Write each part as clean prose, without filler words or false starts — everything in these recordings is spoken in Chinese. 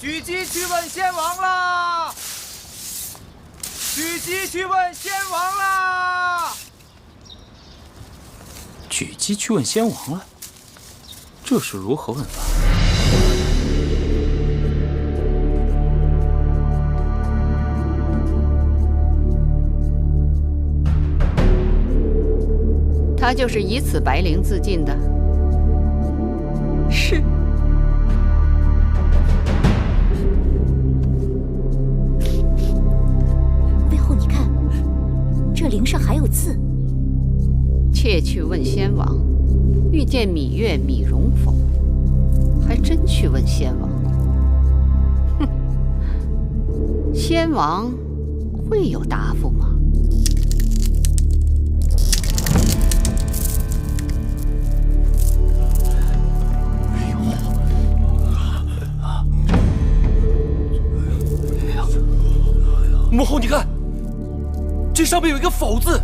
举鸡去问先王啦！举鸡去问先王啦！举鸡去问先王了，这是如何问法？他就是以此白绫自尽的。是。背后你看，这绫上还有字。妾去问先王，遇见芈月、芈容否？还真去问先王。哼，先王会有答复吗？母后，你看，这上面有一个“否”字。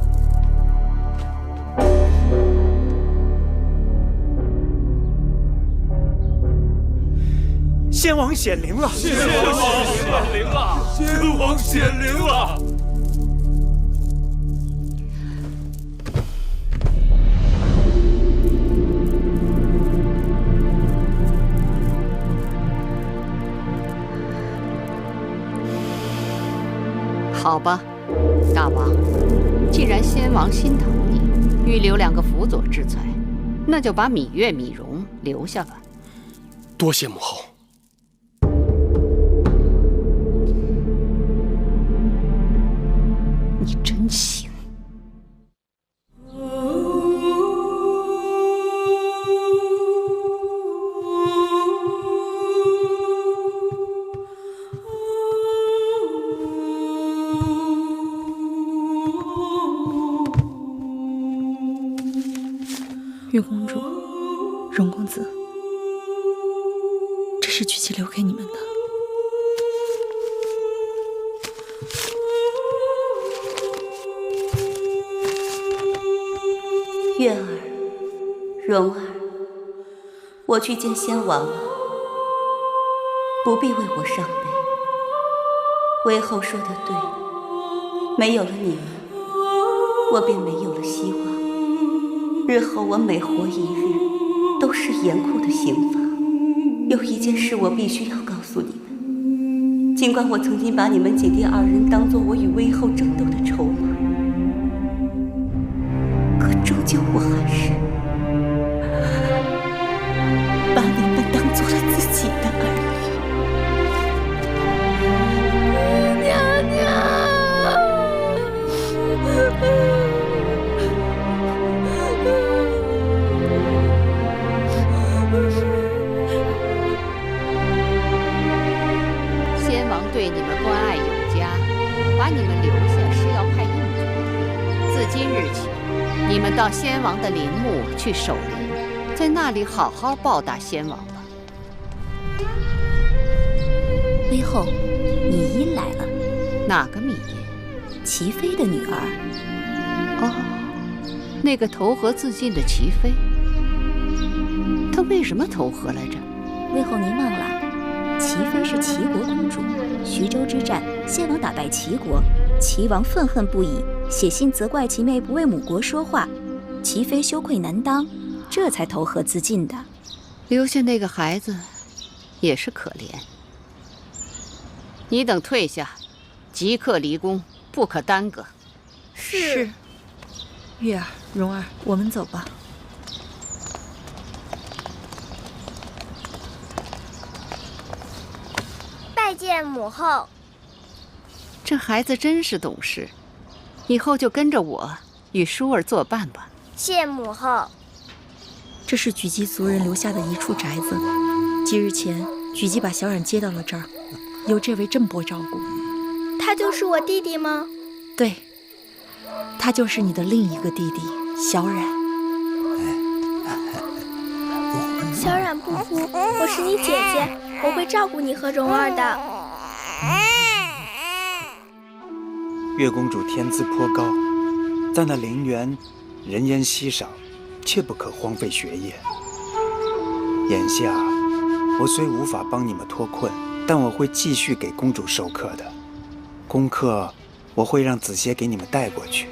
先王显灵了！先王显灵了！先王显灵了！好吧，大王，既然先王心疼你，预留2个辅佐之才，那就把芈月、芈容留下吧。多谢母后。你真行。月公主，荣公子，这是曲奇留给你们的。月儿，蓉儿，我去见先王了，不必为我伤悲。微后说的对，没有了你们，我便没有了希望。日后我每活一日，都是严酷的刑罚。有一件事我必须要告诉你们，尽管我曾经把你们姐弟2人当作我与微后争斗的筹码，可终究我还是把你们当做了自己的儿女。娘娘。先王对你们关爱有加，把你们留下是要派用处的。自今日起，你们到先王的陵墓去守灵，在那里好好报答先王吧。微后，芈衣来了。哪个芈衣？齐妃的女儿。哦，那个投河自尽的齐妃。她为什么投河来着？微后您忘了，齐妃是齐国公主。徐州之战，先王打败齐国，齐王愤恨不已，写信责怪齐妹不为母国说话，齐妃羞愧难当，这才投河自尽的。留下那个孩子，也是可怜。你等退下，即刻离宫，不可耽搁。是。月儿、蓉儿，我们走吧。拜见母后。这孩子真是懂事，以后就跟着我与舒儿作伴吧。谢母后。这是举基族人留下的一处宅子，几日前举基把小冉接到了这儿，由这位郑伯照顾。他就是我弟弟吗？对，他就是你的另一个弟弟小冉。小冉不哭，我是你姐姐，我会照顾你和蓉儿的。月公主天资颇高，在那陵园人烟稀少，切不可荒废学业。眼下我虽无法帮你们脱困，但我会继续给公主授课的。功课我会让子歇给你们带过去。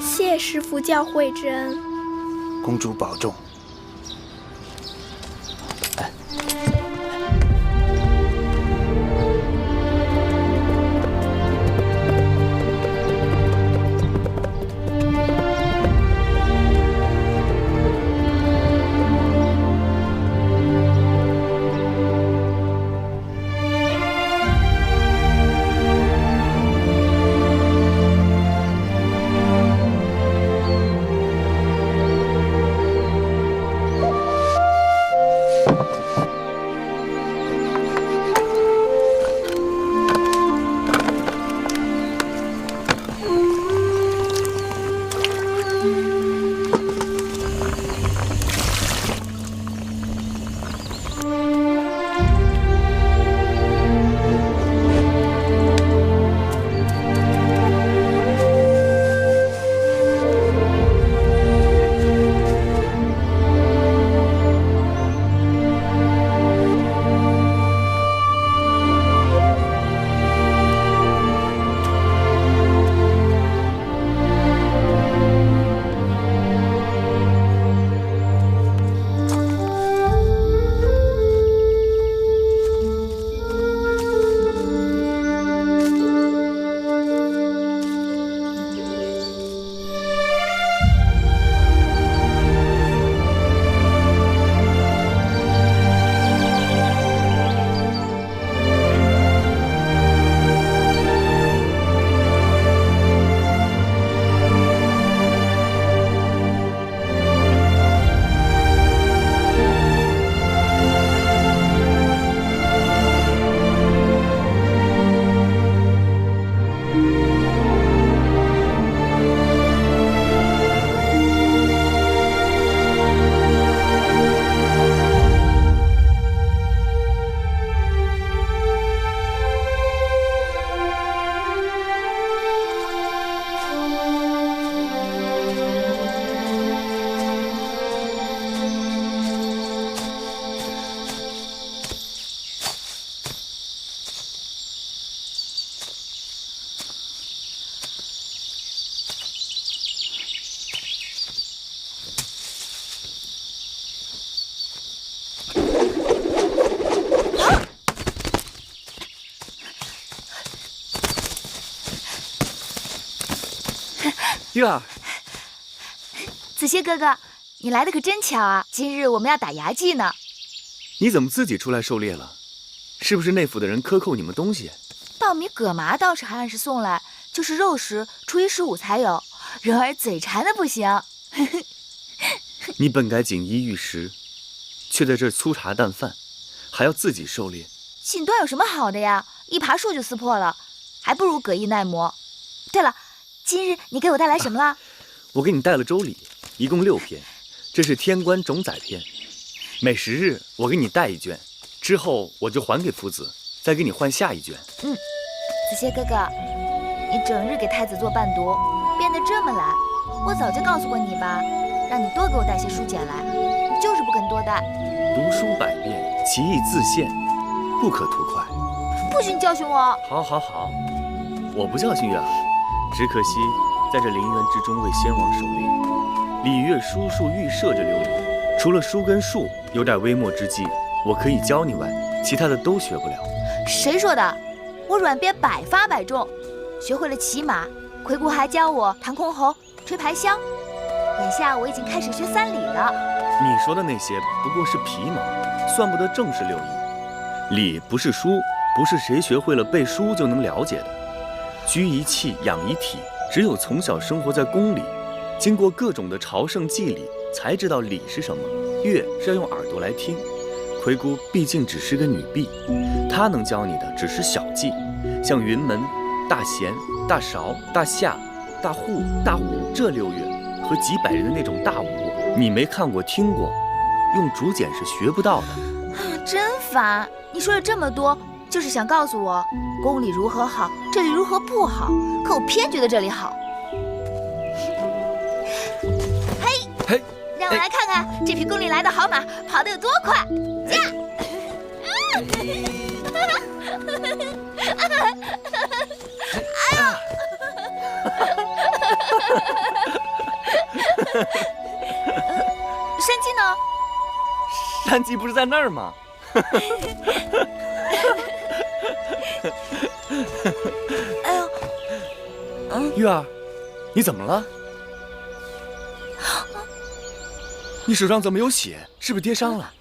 谢师傅教诲之恩。公主保重。月儿，子歇哥哥，你来的可真巧啊！今日我们要打牙祭呢。你怎么自己出来狩猎了？是不是内府的人克扣你们东西？稻米葛麻倒是还按时送来，就是肉食初一15才有。人儿嘴馋的不行。你本该锦衣玉食，却在这粗茶淡饭，还要自己狩猎。锦缎有什么好的呀？一爬树就撕破了，还不如葛衣耐磨。对了，今日你给我带来什么了？我给你带了周礼，一共6篇，这是天官种载篇。每10日我给你带一卷，之后我就还给夫子，再给你换下一卷。子歇哥哥，你整日给太子做伴读，变得这么懒，我早就告诉过你吧，让你多给我带些书简来，你就是不肯多带。读书百遍，其义自现，不可图快。不许你教训我！好，我不教训月儿，只可惜在这陵园之中为先王狩猎，礼乐书数御舍这6礼，除了书跟数有点微末之技，我可以教你外，其他的都学不了。谁说的？我软鞭百发百中，学会了骑马，魁姑还教我弹箜篌、吹排箫。眼下我已经开始学3礼了。你说的那些不过是皮毛，算不得正式6艺。礼不是书，不是谁学会了背书就能了解的。居一气，养一体，只有从小生活在宫里，经过各种的朝圣祭礼，才知道礼是什么。乐是要用耳朵来听，魁姑毕竟只是个女婢，她能教你的只是小技，像云门、大弦、大勺、大夏、大户、大舞这6乐和几百人的那种大舞，你没看过听过，用竹简是学不到的。真烦！你说了这么多，就是想告诉我宫里如何好，这里如何不好，可我偏觉得这里好。嘿，让我来看看这匹宫里来的好马跑得有多快！驾！山鸡呢？山鸡不是在那儿吗？哎呦，月儿，你怎么了？你手上怎么有血？是不是跌伤了？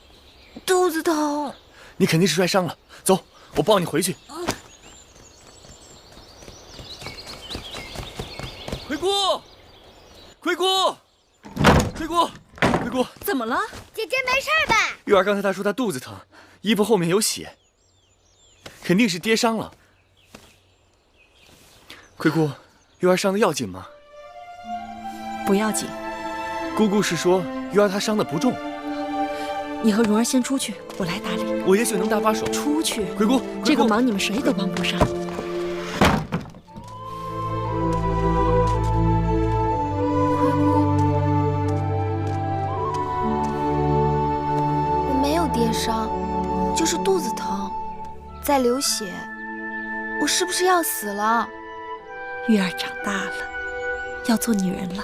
肚子疼。你肯定是摔伤了。走，我抱你回去。魁姑，魁姑，魁姑，魁姑，怎么了？姐姐没事吧？月儿刚才她说她肚子疼，衣服后面有血，肯定是跌伤了。魁姑，月儿伤的要紧吗？不要紧。姑姑是说月儿她伤的不重。你和蓉儿先出去，我来打理。我也许能搭把手。出去。魁姑，这个忙你们谁都帮不上。我没有跌伤，就是肚子疼，在流血。我是不是要死了？月儿长大了，要做女人了。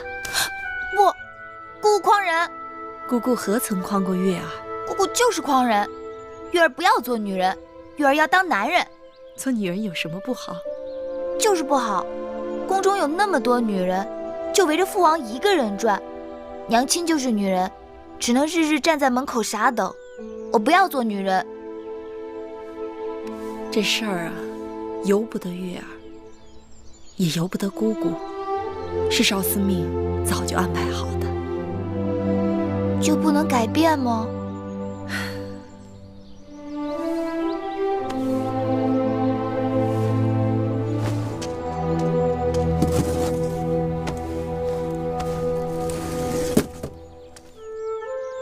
不，姑姑诓人！姑姑何曾诓过月儿？姑姑就是诓人。月儿不要做女人，月儿要当男人。做女人有什么不好？就是不好。宫中有那么多女人，就围着父王一个人转。娘亲就是女人，只能日日站在门口傻等。我不要做女人。这事儿啊，由不得月儿，也由不得姑姑，是少司命早就安排好的。就不能改变吗？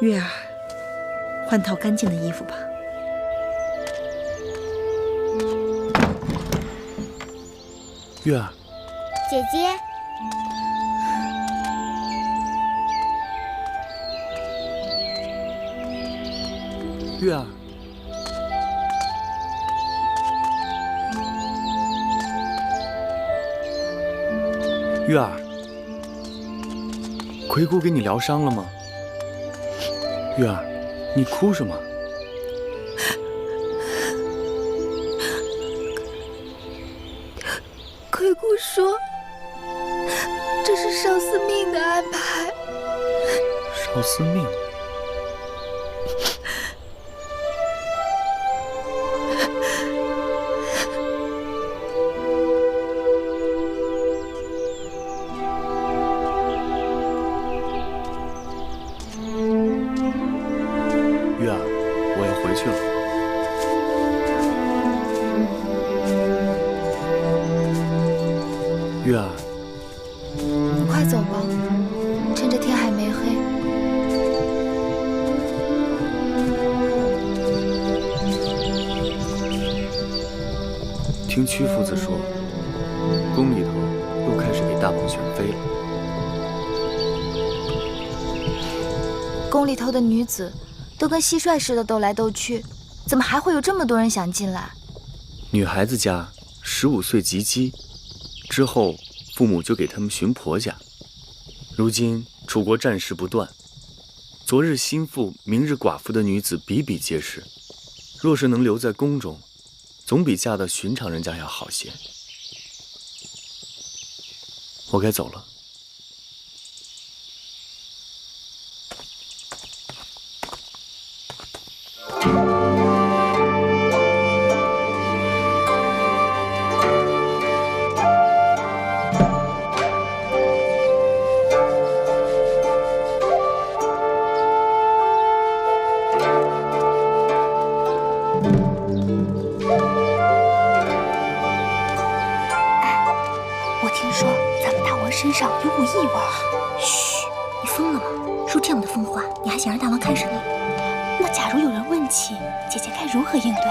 月儿，换套干净的衣服吧。月儿，姐姐，月儿，月儿，魁姑给你疗伤了吗？月儿，你哭什么？魁姑说，这是少司命的安排。少司命。月儿，我要回去了。月儿，你快走吧，趁着天还没黑。听屈夫子说，宫里头又开始给大王选妃了。宫里头的女子都跟蟋蟀似的斗来斗去，怎么还会有这么多人想进来？女孩子家15岁及笄，之后父母就给他们寻婆家。如今楚国战事不断，昨日心腹，明日寡妇的女子比比皆是。若是能留在宫中，总比嫁到寻常人家要好些。我该走了。身上有股异味。嘘，你疯了吗？说这样的疯话，你还想让大王看上你？那假如有人问起，姐姐该如何应对？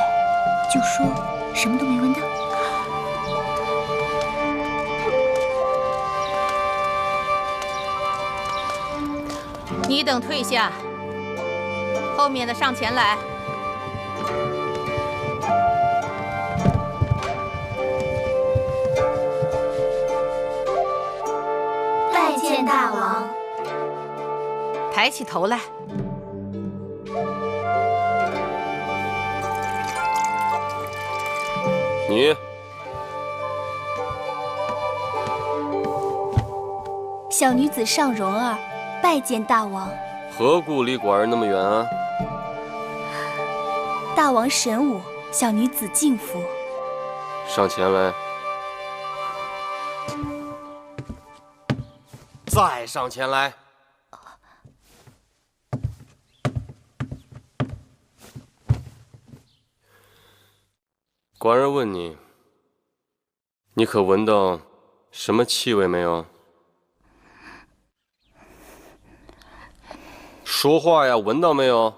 就说什么都没闻到。你等退下，后面的上前来。拜见大王。抬起头来。你小女子尚蓉儿拜见大王。何故离寡人那么远啊？大王神武，小女子敬服。上前来。再上前来。寡人问你，你可闻到什么气味没有？说话呀，闻到没有？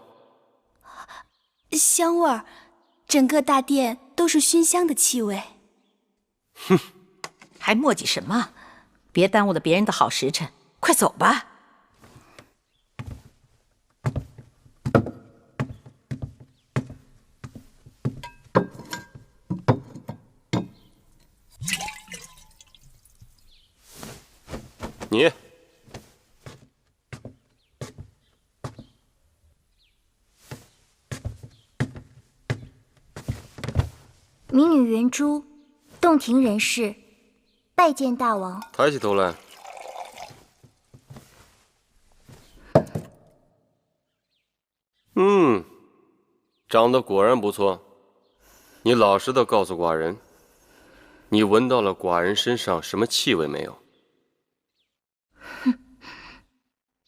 香味儿，整个大殿都是熏香的气味。哼，还磨叽什么？别耽误了别人的好时辰，快走吧。你。民女圆珠，洞庭人士，拜见大王。抬起头来。长得果然不错。你老实的告诉寡人，你闻到了寡人身上什么气味没有？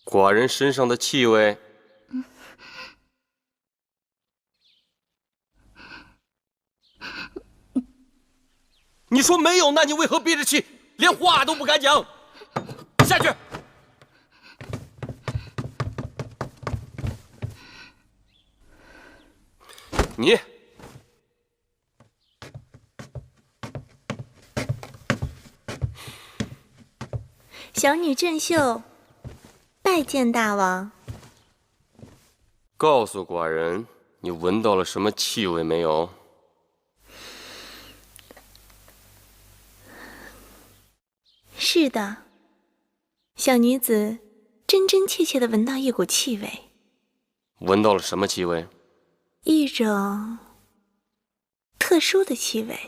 寡人身上的气味。你说没有，那你为何憋着气，连话都不敢讲？下去。你。小女郑秀，拜见大王。告诉寡人，你闻到了什么气味没有？是的，小女子真真切切的闻到一股气味。闻到了什么气味？一种特殊的气味。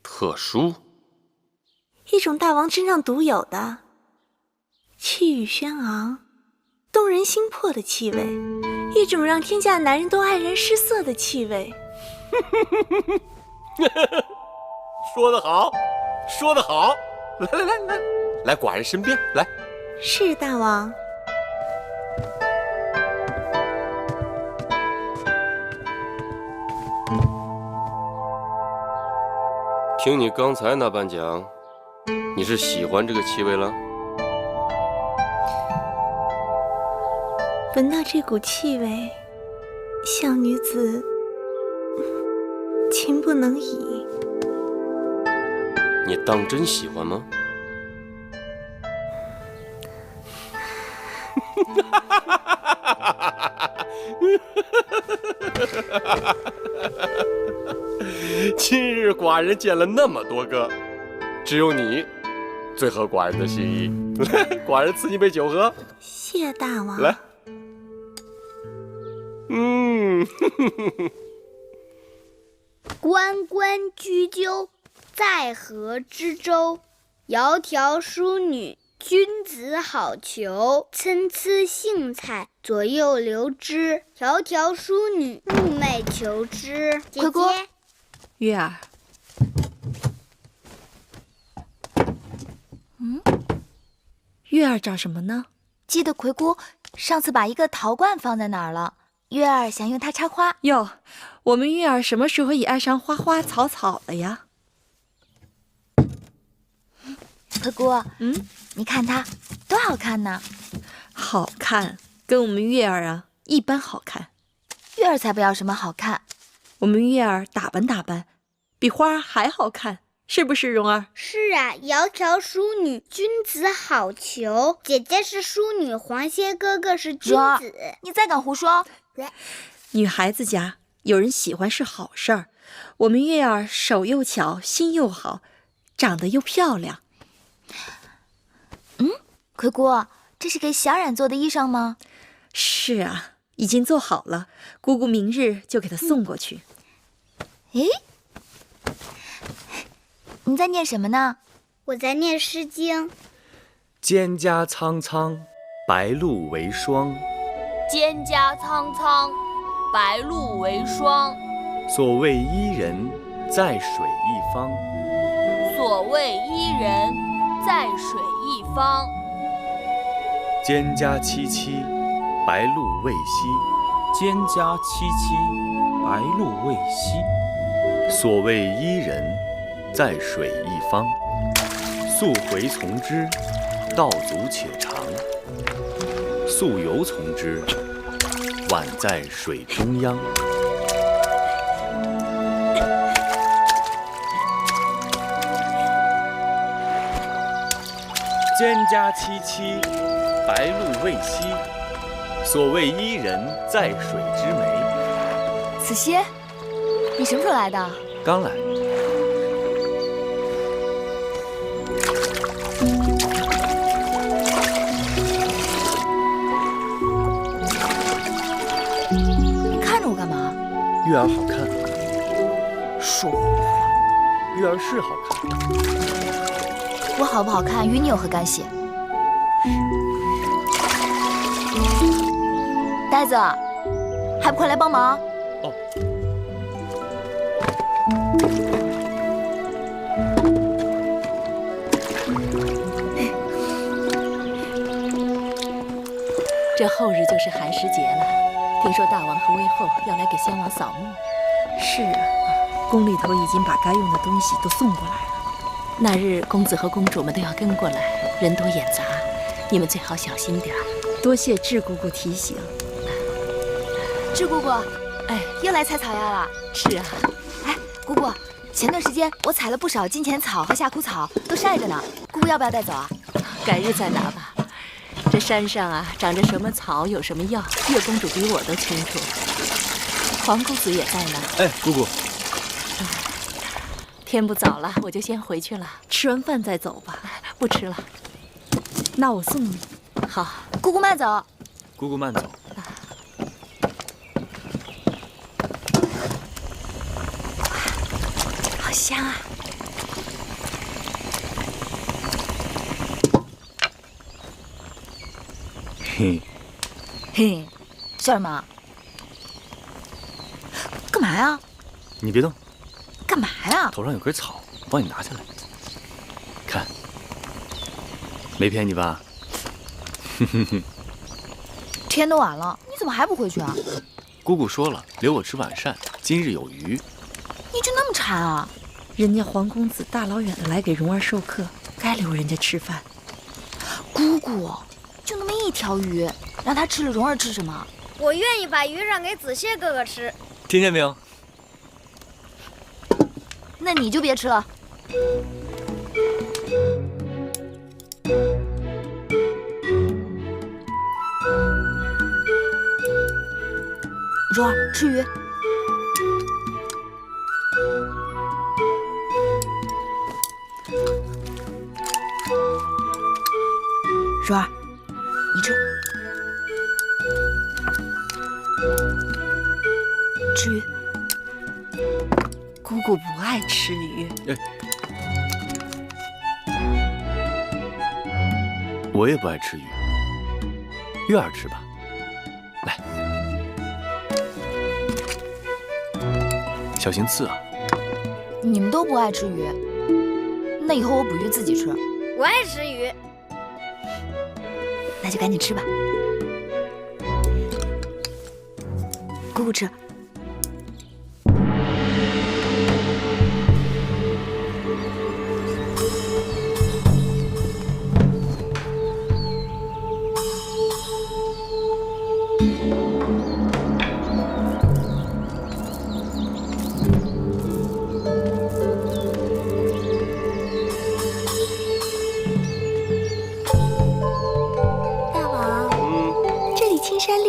特殊？一种大王身上独有的气宇轩昂、动人心魄的气味，一种让天下男人都爱然失色的气味。说得好，说得好！来，寡人身边来。是大王。听你刚才那般讲，你是喜欢这个气味了？闻到这股气味，小女子情不能已。你当真喜欢吗？今日寡人见了那么多个，只有你最合寡人的心意。来，寡人赐你杯酒喝。谢大王。来。关关雎鸠，在河之洲。窈窕淑女，君子好逑。参差荇菜，左右流之。窈窕淑女，寤寐求之。快过，月儿。月儿找什么呢？记得葵姑上次把一个陶罐放在哪儿了？月儿想用它插花。哟，我们月儿什么时候也爱上花花草草了呀？葵姑，你看它多好看呢！好看，跟我们月儿啊一般好看。月儿才不要什么好看，我们月儿打扮打扮，比花儿还好看，是不是蓉儿？是啊，窈窕淑女，君子好逑。姐姐是淑女，黄歇哥哥是君子。你再敢胡说！女孩子家有人喜欢是好事儿，我们月儿手又巧，心又好，长得又漂亮。葵姑，这是给小冉做的衣裳吗？是啊，已经做好了，姑姑明日就给他送过去。诶，你在念什么呢？我在念《诗经》。蒹葭苍苍，白露为霜。蒹葭苍苍，白露为霜。所谓伊人，在水一方。所谓伊人，在水一方。蒹葭萋萋，白露未晞。蒹葭萋萋，白露未晞。所谓伊人，在水一方。溯洄从之，道阻且长；溯游从之，宛在水中央。蒹葭萋萋，白露未晞。所谓伊人，在水之湄。子歇，你什么时候来的？刚来。你看着我干嘛？月儿好看。说胡话。月儿是好看。我好不好看与你有何干系？呆子，还不快来帮忙？哦。这后日就是寒食节了，听说大王和威后要来给先王扫墓。是啊，宫里头已经把该用的东西都送过来了。那日公子和公主们都要跟过来，人多眼杂，你们最好小心点儿。多谢智姑姑提醒。智姑姑，哎，又来采草药了。是啊。哎，姑姑，前段时间我采了不少金钱草和夏枯草，都晒着呢。姑姑要不要带走啊？改日再拿吧。这山上啊，长着什么草，有什么药，月公主比我都清楚。黄公子也在呢。哎，姑姑。天不早了，我就先回去了。吃完饭再走吧。不吃了。那我送你。好，姑姑慢走。姑姑慢走。好香啊！嘿，嘿，笑什么？干嘛呀？你别动。干嘛呀？头上有根草，我帮你拿下来。看，没骗你吧？天都晚了，你怎么还不回去啊？姑姑说了，留我吃晚膳，今日有余。你就那么馋啊？人家黄公子大老远的来给蓉儿授课，该留人家吃饭。姑姑，就那么一条鱼，让他吃了，蓉儿吃什么？我愿意把鱼让给子谢哥哥吃。听见没有？那你就别吃了。蓉儿，吃鱼。蓉儿，你吃。吃鱼。姑姑不爱吃鱼。我也不爱吃鱼。月儿吃吧。来，小心刺啊！你们都不爱吃鱼，那以后我捕鱼自己吃。我爱吃鱼。那就赶紧吃吧。姑姑吃。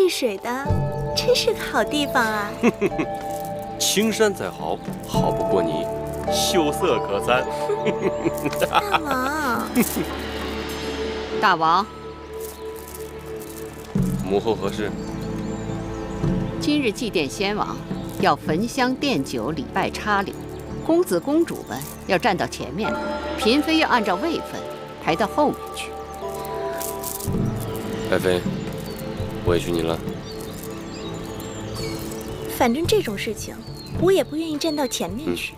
水的，真是个好地方啊！青山再好，好不过你秀色可餐。大王，大王，母后何事？今日祭奠先王，要焚香奠酒，礼拜插礼。公子公主们要站到前面，嫔妃要按照位分排到后面去。爱妃，委屈你了。反正这种事情，我也不愿意站到前面去。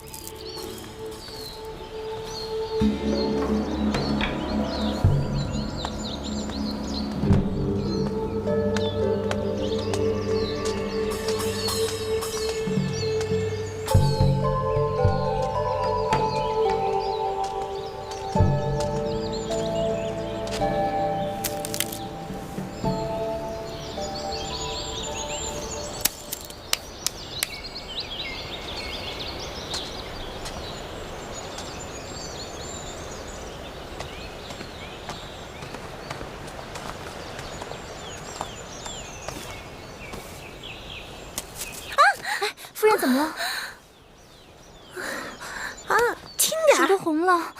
夫人怎么了？啊，轻点，手都红了。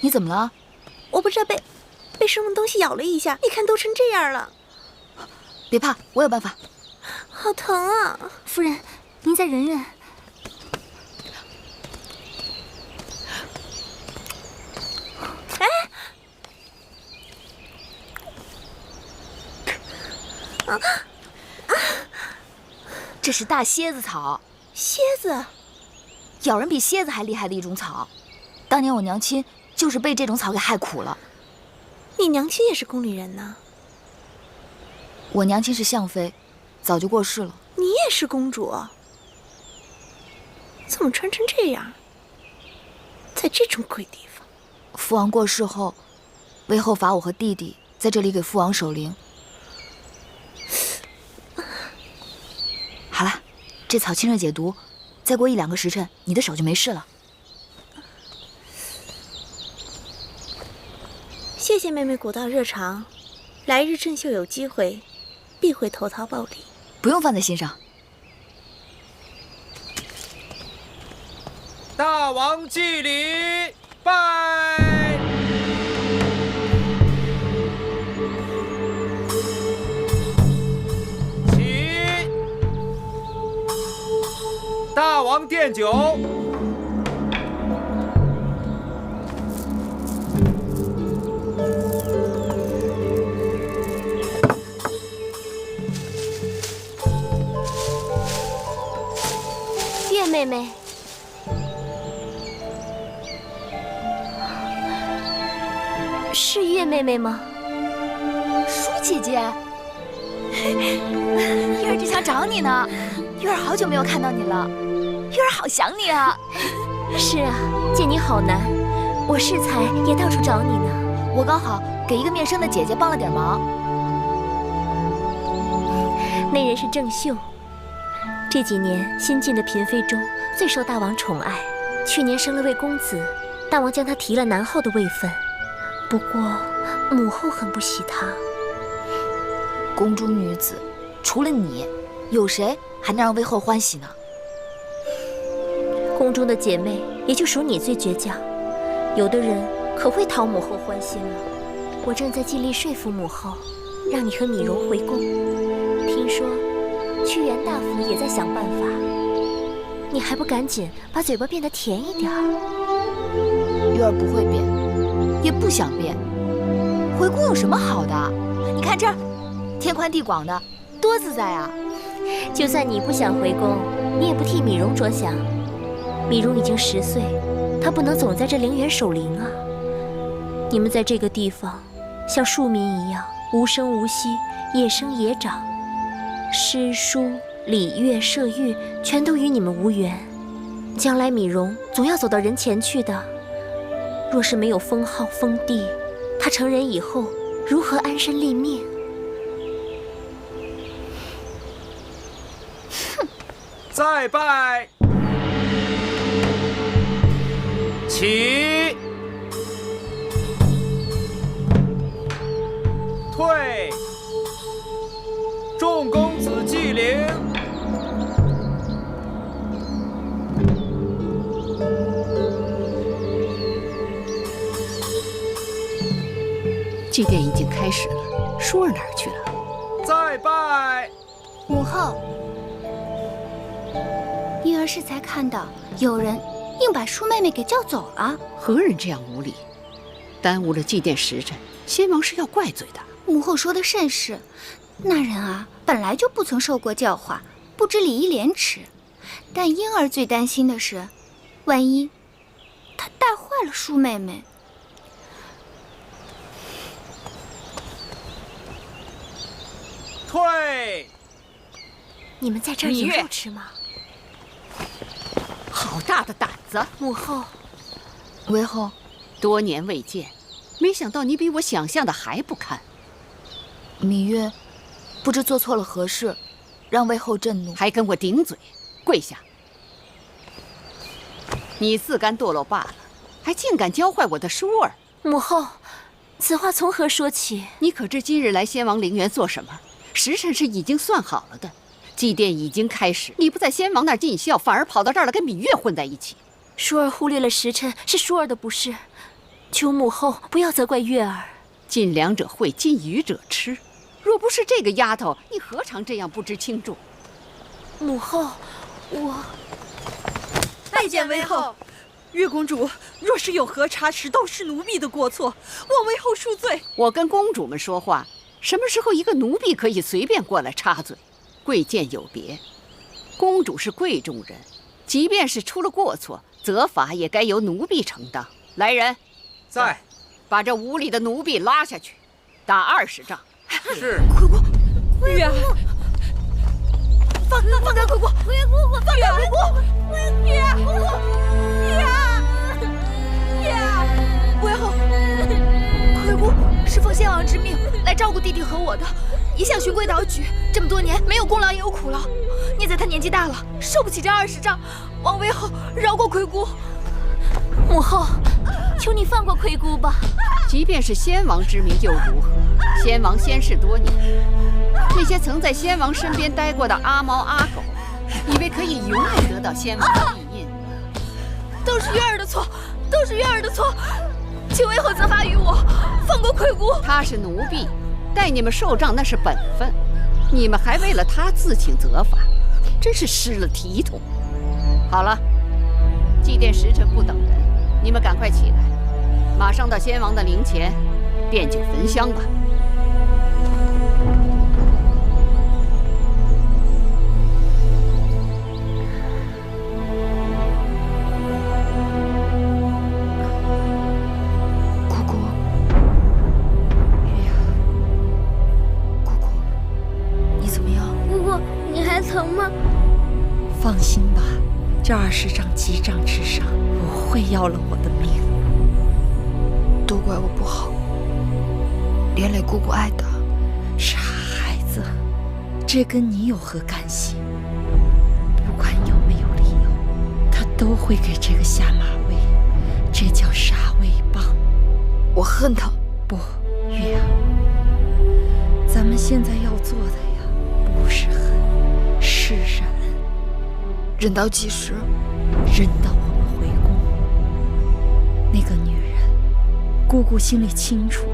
你怎么了？我不知道被什么东西咬了一下，你看都成这样了。别怕，我有办法。好疼啊！夫人，您再忍忍。哎。这是大蝎子草。蝎子？咬人比蝎子还厉害的一种草。当年我娘亲就是被这种草给害苦了。你娘亲也是宫里人呢？我娘亲是相妃，早就过世了。你也是公主？怎么穿成这样？在这种鬼地方？父王过世后，魏后罚我和弟弟在这里给父王守灵。好了，这草清热解毒，再过1-2个时辰，你的手就没事了。谢谢妹妹古道热肠，来日郑秀有机会，必会投桃报李。不用放在心上。大王祭礼，拜！起！大王奠酒。叶妹妹，是月妹妹吗？舒姐姐，月儿正想找你呢。月儿好久没有看到你了，月儿好想你啊。是啊，见你好难，我适才也到处找你呢。我刚好给一个面生的姐姐帮了点忙。那人是郑秀，这几年新晋的嫔妃中最受大王宠爱。去年生了位公子，大王将他提了南后的位分。不过母后很不喜他。宫中女子，除了你，有谁还能让魏后欢喜呢？宫中的姐妹也就属你最倔强，有的人可会讨母后欢心了。我正在尽力说服母后，让你和米荣回宫。听说屈原大夫也在想办法，你还不赶紧把嘴巴变得甜一点儿？月儿不会变，也不想变。回宫有什么好的？你看这儿，天宽地广的，多自在啊！就算你不想回宫，你也不替米荣着想。米荣已经10岁，他不能总在这陵园守灵啊。你们在这个地方，像庶民一样无声无息，野生野长，诗书礼乐射御全都与你们无缘。将来米荣总要走到人前去的。若是没有封号封地，他成人以后如何安身立命？哼！再拜！起！退！众公子祭灵。祭奠已经开始了，舒儿哪儿去了？再拜。母后，玉儿适才看到有人硬把舒妹妹给叫走了。何人这样无礼，耽误了祭奠时辰？先王是要怪罪的。母后说的甚是，那人啊，本来就不曾受过教化，不知礼义廉耻。但婴儿最担心的是，万一他带坏了舒妹妹。退！你们在这儿有肉吃吗？好大的胆子！母后，韦后，多年未见，没想到你比我想象的还不堪。芈月不知做错了何事，让魏后震怒，还跟我顶嘴，跪下！你自甘堕落罢了，还竟敢教坏我的舒儿！母后，此话从何说起？你可知今日来先王陵园做什么？时辰是已经算好了的，祭奠已经开始，你不在先王那儿尽孝，反而跑到这儿来跟芈月混在一起。舒儿忽略了时辰，是舒儿的不是，求母后不要责怪月儿。尽良者惠，尽愚者痴。若不是这个丫头，你何尝这样不知轻重？母后，我拜见韦后。月公主若是有何差池，都是奴婢的过错，望韦后恕罪。我跟公主们说话，什么时候一个奴婢可以随便过来插嘴？贵贱有别，公主是贵重人，即便是出了过错，责罚也该由奴婢承担。来人，在，把这无礼的奴婢拉下去，打20杖。是。月儿，放开姑姑！月姑姑，放开姑姑！月儿，姑姑，月儿，月儿，韦后，魁姑是奉先王之命来照顾弟弟和我的，一向循规蹈矩，这么多年没有功劳也有苦劳。念在他年纪大了，受不起这20杖，望韦后饶过魁姑。母后，求你放过魁姑吧。即便是先王之名又如何？先王仙逝多年，那些曾在先王身边待过的阿猫阿狗，以为可以永远得到先王的庇荫？都是月儿的错，都是月儿的错，请韦后责罚于我，放过魁姑。他是奴婢，带你们受杖那是本分，你们还为了他自请责罚，真是失了体统。好了，祭奠时辰不等人，你们赶快起来，马上到先王的灵前奠酒焚香吧。放心吧，这20杖击杖之伤不会要了我的命。都怪我不好，连累姑姑挨打。傻孩子，这跟你有何干系？不管有没有理由，他都会给这个下马威，这叫杀威棒。我恨他。不，月儿，咱们现在要做的呀，不是恨，是忍。忍到几时？忍到我们回宫。那个女人，姑姑心里清楚，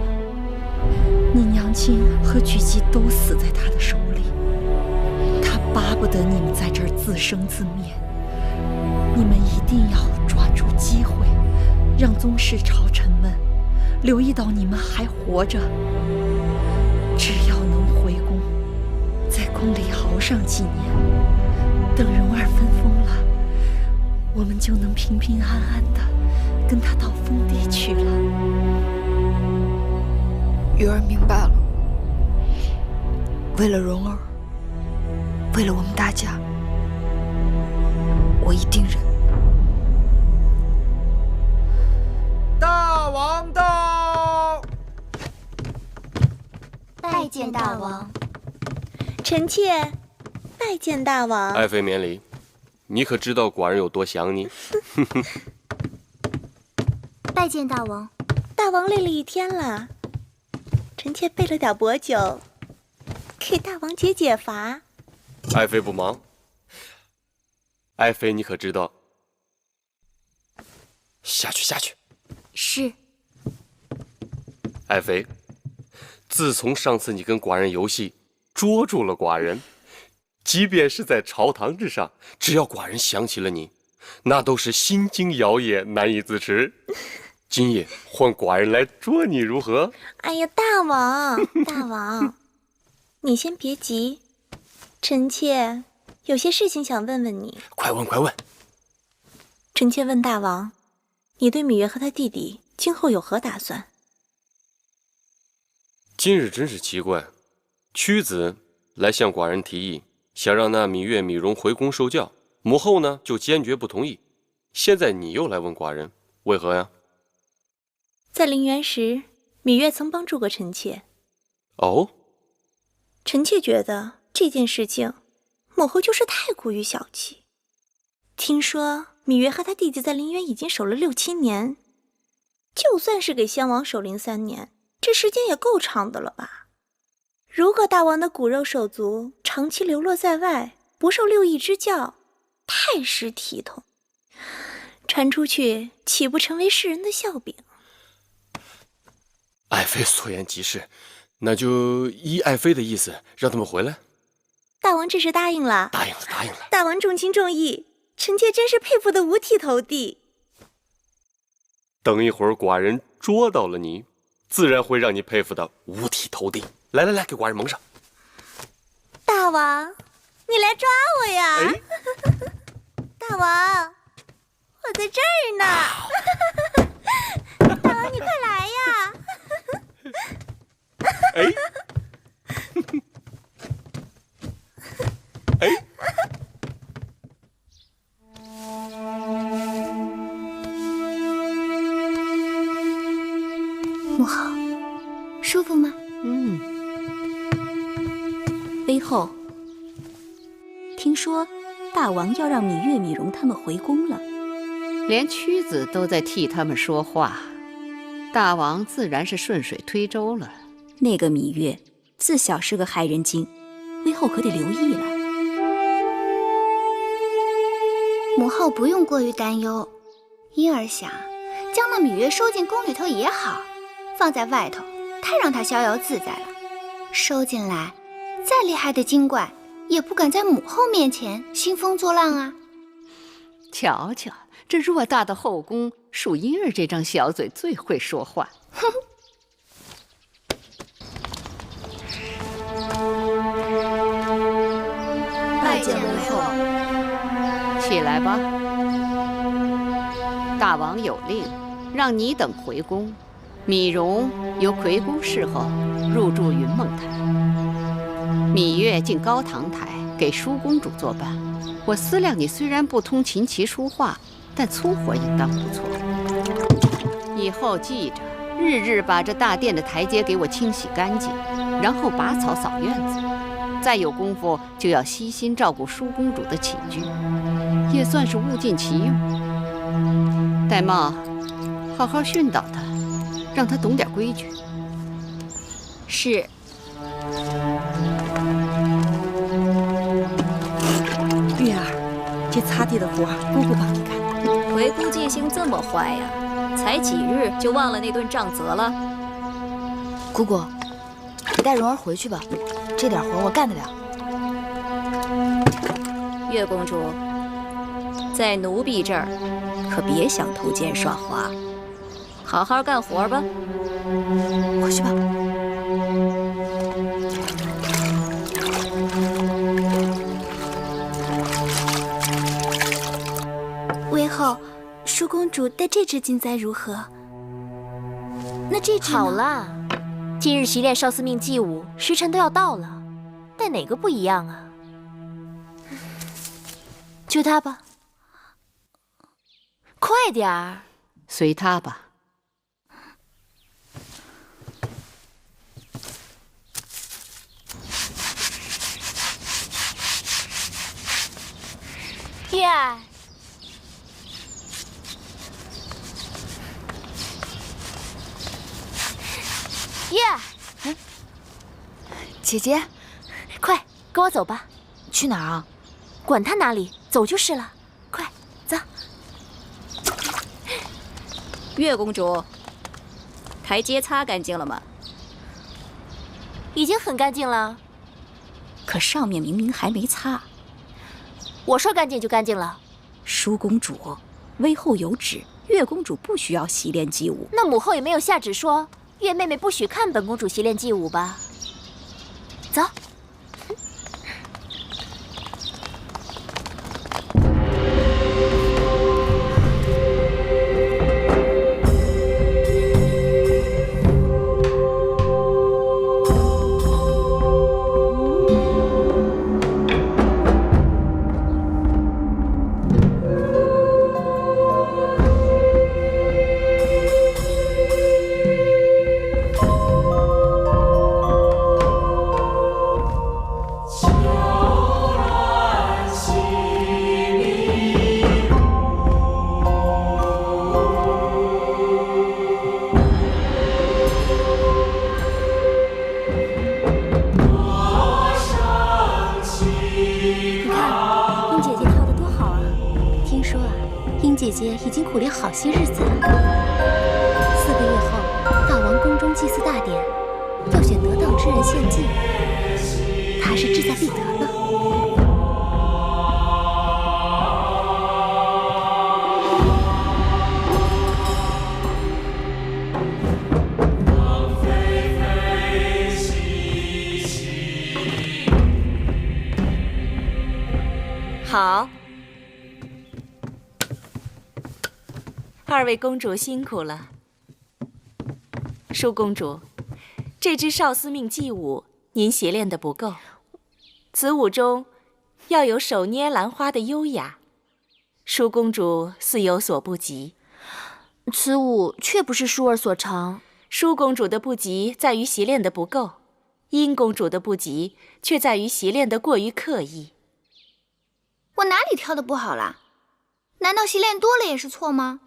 你娘亲和举姬都死在她的手里，她巴不得你们在这儿自生自灭。你们一定要抓住机会，让宗室朝臣们留意到你们还活着。只要能回宫，在宫里熬上几年，等蓉儿分封了，我们就能平平安安的跟她到封地去了。月儿明白了，为了蓉儿，为了我们大家，我一定忍。大王到！拜见大王。臣妾拜见大王。爱妃免礼，你可知道寡人有多想你？拜见大王。大王累了一天了，臣妾备了点薄酒，给大王解解乏。爱妃不忙。爱妃，你可知道？下去，下去。是。爱妃，自从上次你跟寡人游戏，捉住了寡人，即便是在朝堂之上，只要寡人想起了你，那都是心惊摇曳，难以自持。今夜换寡人来捉你如何？哎呀，大王，大王，你先别急，臣妾有些事情想问问你。快问快问。臣妾问大王，你对芈月和他弟弟今后有何打算？今日真是奇怪，屈子来向寡人提议，想让那芈月、芈容回宫受教，母后呢就坚决不同意。现在你又来问寡人，为何呀？在陵园时，芈月曾帮助过臣妾。哦，臣妾觉得这件事情，母后就是太过于小气。听说芈月和他弟弟在陵园已经守了6、7年，就算是给先王守陵3年，这时间也够长的了吧？如果大王的骨肉手足长期流落在外，不受6艺之教，太失体统，传出去岂不成为世人的笑柄？爱妃所言极是，那就依爱妃的意思，让他们回来。大王这是答应了？答应了，答应了。大王重情重义，臣妾真是佩服得五体投地。等一会儿寡人捉到了你，自然会让你佩服的五体投地。来来来，给寡人蒙上。大王，你来抓我呀！哎、大王，我在这儿呢。大王，你快来呀！哎，哎，母后，舒服吗？微后，听说大王要让芈月、芈容他们回宫了，连屈子都在替他们说话，大王自然是顺水推舟了。那个芈月自小是个害人精，微后可得留意了。母后不用过于担忧，婴儿想将那芈月收进宫里头也好，放在外头太让她逍遥自在了。收进来，再厉害的精怪也不敢在母后面前兴风作浪啊。瞧瞧，这偌大的后宫，属婴儿这张小嘴最会说话。哼！拜见为后。起来吧。大王有令，让你等回宫。芈容由魁姑侍候，入住云梦台。芈月进高堂台，给舒公主作伴。我思量你虽然不通琴棋书画，但粗活应当不错。以后记着，日日把这大殿的台阶给我清洗干净，然后拔草扫院子。再有功夫，就要悉心照顾舒公主的起居，也算是物尽其用。戴瑁，好好训导他，让他懂点规矩。是。月儿，这擦地的活姑姑帮你干。魁姑记性这么坏呀？才几日就忘了那顿杖责了？姑姑，你带蓉儿回去吧，这点活我干得了。月公主，在奴婢这儿可别想偷奸耍滑，好好干活吧。回去吧。微后，舒公主戴这只金簪如何？那这只呢？好啦，今日习练少司命祭舞，时辰都要到了，戴哪个不一样啊？就它吧，快点儿。随他吧。月儿。月儿，姐姐，快跟我走吧。去哪儿啊？管他哪里，走就是了。快走。月公主，台阶擦干净了吗？已经很干净了。可上面明明还没擦。我说干净就干净了。舒公主，微后有旨，月公主不需要习练祭舞。那母后也没有下旨说月妹妹不许看本公主习练祭舞吧？走。姐姐已经苦练好些日子了。4个月后，大王宫中祭祀大典，要选得当之人献祭，她是志在必得呢。好。2位公主辛苦了。舒公主，这支少司命祭舞您习练的不够，此舞中要有手捏兰花的优雅，舒公主似有所不及。此舞却不是舒儿所长。舒公主的不及在于习练的不够，殷公主的不及却在于习练的过于刻意。我哪里跳得不好啦？难道习练多了也是错吗？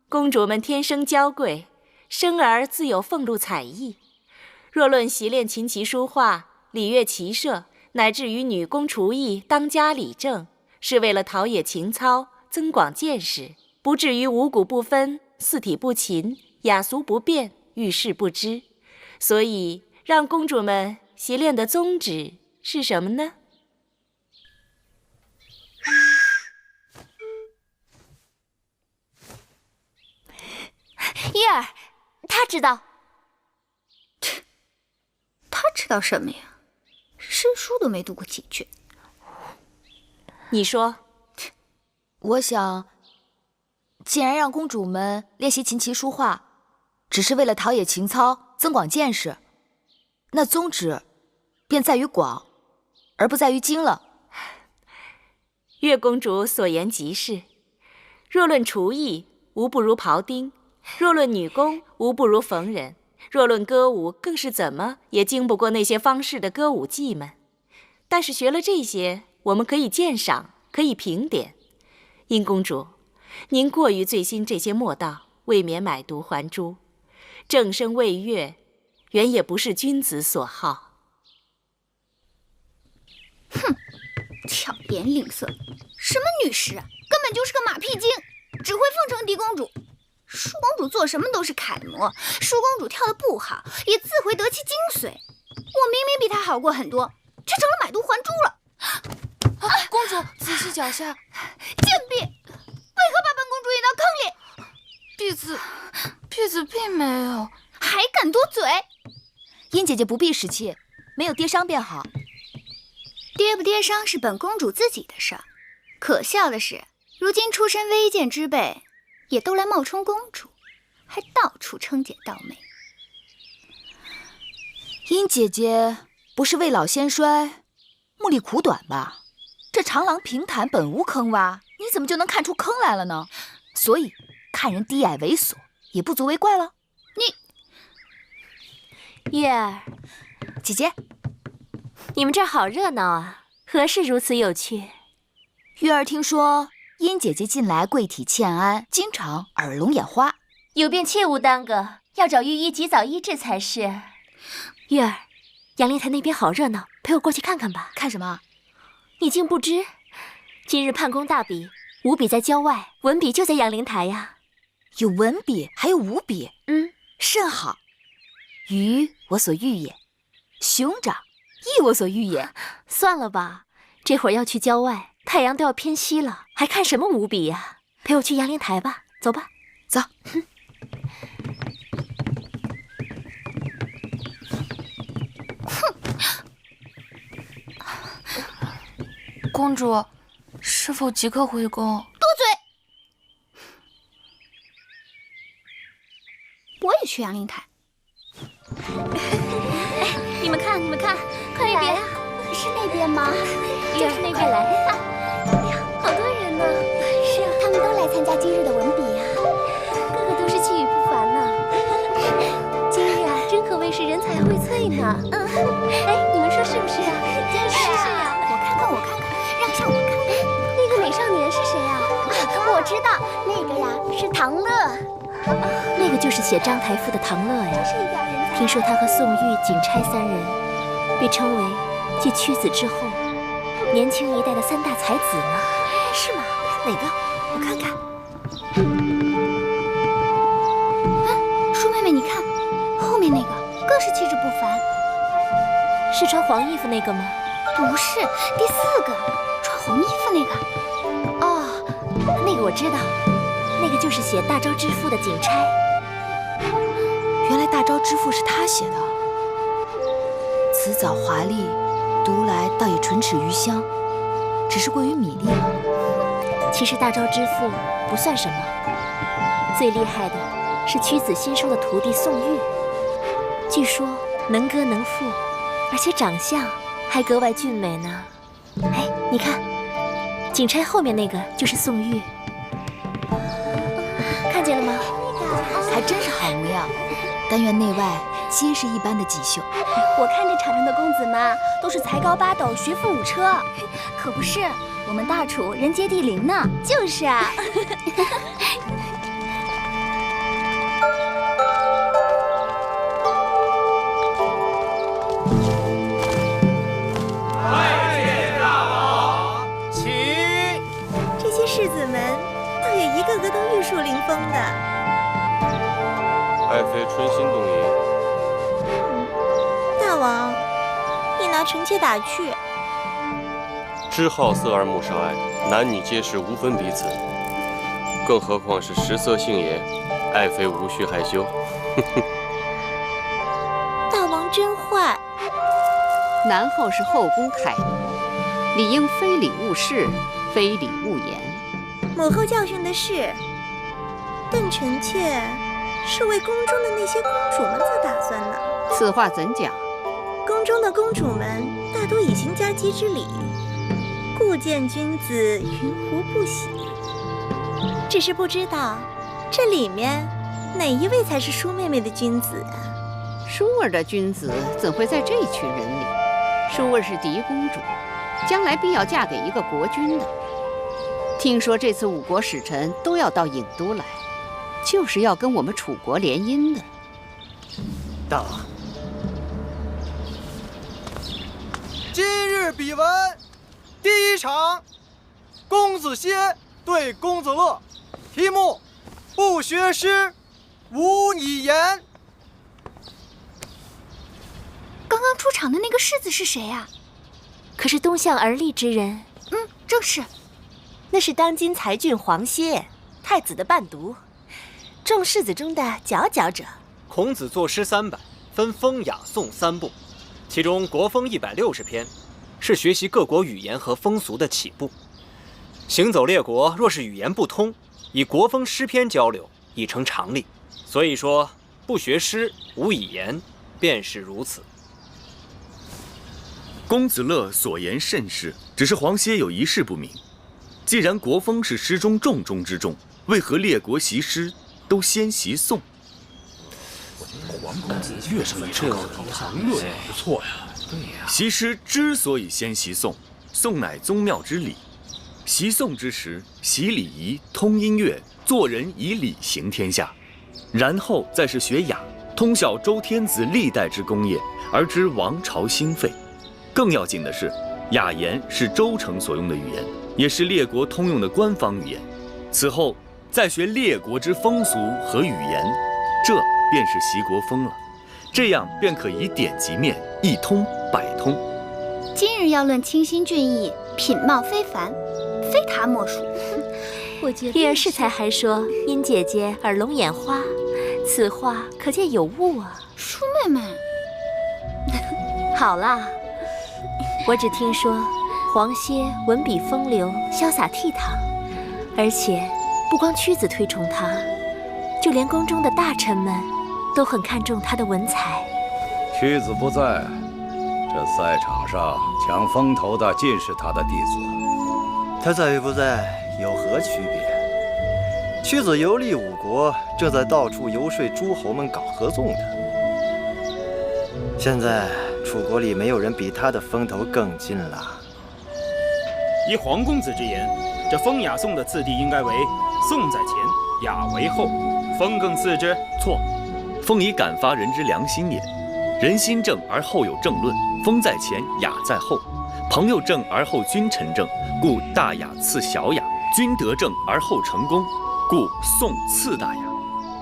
公主们天生娇贵，生而自有俸禄彩艺。若论习练琴棋书画、礼乐骑射，乃至于女工厨艺、当家理政，是为了陶冶情操、增广见识，不至于五谷不分、四体不勤、雅俗不变、遇事不知。所以，让公主们习练的宗旨是什么呢？叶儿，他知道。他知道什么呀？诗书都没读过几句。你说。我想，既然让公主们练习琴棋书画，只是为了陶冶情操、增广见识，那宗旨便在于广，而不在于精了。月公主所言极是。若论厨艺，无不如庖丁。若论女工，无不如缝纫；若论歌舞，更是怎么也经不过那些方士的歌舞伎们。但是学了这些，我们可以鉴赏，可以评点。殷公主，您过于醉心这些墨道，未免买椟还珠。正声味乐，原也不是君子所好。哼，巧言令色，什么女士啊，根本就是个马屁精，只会奉承嫡公主。舒公主做什么都是楷模，舒公主跳得不好，也自会得其精髓。我明明比她好过很多，却成了买椟还珠了。公主，仔细脚下！贱婢，为何把本公主引到坑里？婢子并没有。还敢多嘴！殷姐姐不必使气，没有跌伤便好。跌不跌伤是本公主自己的事儿。可笑的是，如今出身微贱之辈，也都来冒充公主，还到处称姐道妹。殷姐姐不是未老先衰，目力苦短吧？这长廊平坦本无坑洼，你怎么就能看出坑来了呢？所以看人低矮猥琐也不足为怪了。月儿，姐姐，你们这儿好热闹啊，何事如此有趣？月儿听说殷姐姐近来贵体欠安，经常耳聋眼花，有病切勿耽搁，要找御医及早医治才是。月儿，杨灵台那边好热闹，陪我过去看看吧。看什么？你竟不知，今日判公大比，武比在郊外，文比就在杨灵台呀。有文比，还有武比，甚好。于我所欲也。兄长，亦我所欲也。算了吧，这会儿要去郊外，太阳都要偏西了，还看什么舞比呀？陪我去阳灵台吧，走吧。走。公主，是否即刻回宫？多嘴！我也去阳灵台。哎，你们看，快来呀！是那边吗？就是那边来。哎呀，好多人呢！是啊，他们都来参加今日的文比呀，个个都是气宇不凡呢。今日啊，真可谓是人才荟萃呢。哎，你们说是不是啊？真是啊！我看看，让一下我看看。那个美少年是谁啊？我知道，那个呀是唐乐。那个就是写章台赋的唐乐呀。听说他和宋玉、景差三人被称为继屈子之后年轻一代的三大才子呢。是吗？哪个？我看看。舒妹妹，你看，后面那个更是气质不凡。是穿黄衣服那个吗？不是，第4个，穿红衣服那个。哦，那个我知道，那个就是写《大昭之赋》的景差。原来《大昭之赋》是他写的，辞藻华丽，读来倒也唇齿余香，只是过于米粒了。其实《大昭之赋》不算什么，最厉害的是屈子新收的徒弟宋玉，据说能歌能赋，而且长相还格外俊美呢。哎，你看，景差后面那个就是宋玉，看见了吗？还真是好模样，但愿内外皆是一般的锦绣。我看这场上的公子们都是才高8斗，学富5车，可不是我们大楚人杰地灵呢。就是啊。世子们倒也一个个都玉树临风的。爱妃春心动淫。大王，你拿臣妾打趣。知好色而慕少爱，男女皆是无分彼此。更何况是食色性也，爱妃无需害羞。大王真坏。男后是后宫楷模，理应非礼勿视，非礼勿言。母后教训的是，但臣妾是为宫中的那些公主们做打算呢。此话怎讲？宫中的公主们大多已行家姬之礼，故见君子云胡不喜。只是不知道这里面哪一位才是舒妹妹的君子啊？舒儿的君子怎会在这群人里？舒儿是嫡公主，将来必要嫁给一个国君的。听说这次5国使臣都要到郢都来，就是要跟我们楚国联姻的。大王，今日比文第1场，公子歇对公子乐，题目：不学诗，无以言。刚刚出场的那个世子是谁啊？可是东向而立之人。正是。那是当今才俊黄歇，太子的伴读，众世子中的佼佼者。孔子作诗300，分风雅颂3部，其中国风160篇，是学习各国语言和风俗的起步。行走列国，若是语言不通，以国风诗篇交流，已成常例。所以说，不学诗，无以言，便是如此。公子乐所言甚是，只是黄歇有一事不明。既然国风是诗中重中之重，为何列国习诗都先习宋？黄公子越是这唐乐也不错呀。对呀。习诗之所以先习宋，宋乃宗庙之礼。习宋之时，习礼仪，通音乐，做人以礼行天下。然后再是学雅，通晓周天子历代之功业，而知王朝兴废。更要紧的是，雅言是周成所用的语言，也是列国通用的官方语言。此后再学列国之风俗和语言，这便是习国风了。这样便可以点及面，一通百通。今日要论清新俊逸，品貌非凡，非他莫属。我觉得月儿适才还说殷姐姐耳聋眼花，此话可见有误啊。舒妹妹，好啦，我只听说黄歇文笔风流，潇洒倜傥，而且不光屈子推崇他，就连宫中的大臣们都很看重他的文采。屈子不在，这赛场上抢风头的尽是他的弟子。他在与不在有何区别？屈子游历五国，正在到处游说诸侯们搞合纵的。现在楚国里没有人比他的风头更近了。依黄公子之言，这风雅颂的次第应该为颂在前，雅为后，风更次之。错，风以感发人之良心也。人心正而后有正论，风在前，雅在后。朋友正而后君臣正，故大雅次小雅；君德正而后成功，故颂次大雅。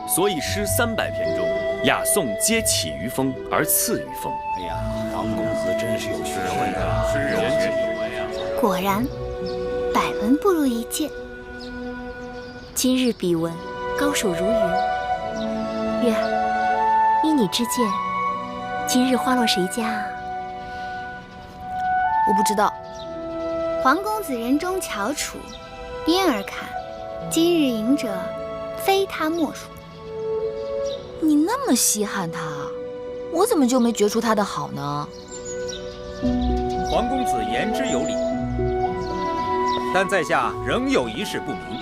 所以诗300篇中，雅颂皆起于风而次于风。哎呀，黄公子真是有学问啊！是人之有为啊！果然，百闻不如一见。今日比文，高手如云。月儿，依你之见，今日花落谁家啊？我不知道。黄公子人中翘楚，因而看，今日赢者，非他莫属。你那么稀罕他，我怎么就没觉出他的好呢？黄公子言之有理，但在下仍有一事不明：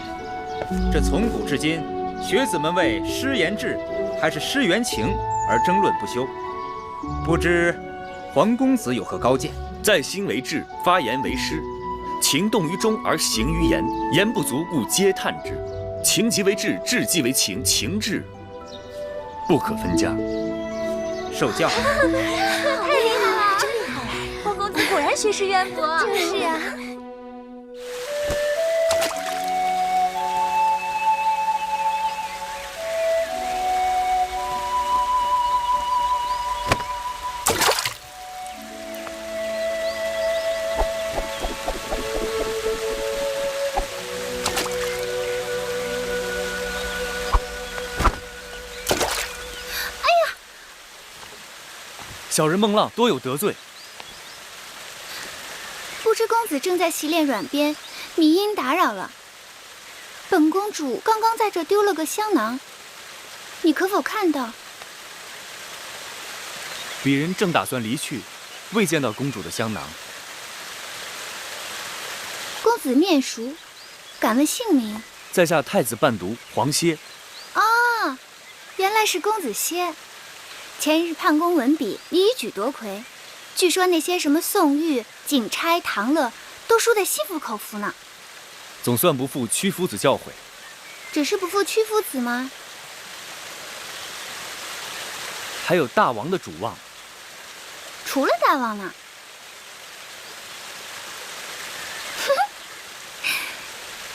这从古至今，学子们为诗言志还是诗言情而争论不休，不知黄公子有何高见？在心为志，发言为诗，情动于中而行于言，言不足故嗟叹之。情即为志，志即为情，情志不可分家。受教。太厉害了，真厉害！黄公子果然学识渊博。就是呀。小人孟浪多有得罪，不知公子正在习练软鞭，迷因打扰了。本公主刚刚在这丢了个香囊，你可否看到？鄙人正打算离去，未见到公主的香囊。公子面熟，敢问姓名？在下太子伴读黄歇。啊，原来是公子歇。前日判公文笔，你一举夺魁，据说那些什么宋玉、景差、唐乐，都输得心服口服呢。总算不负屈夫子教诲。只是不负屈夫子吗？还有大王的主望。除了大王呢？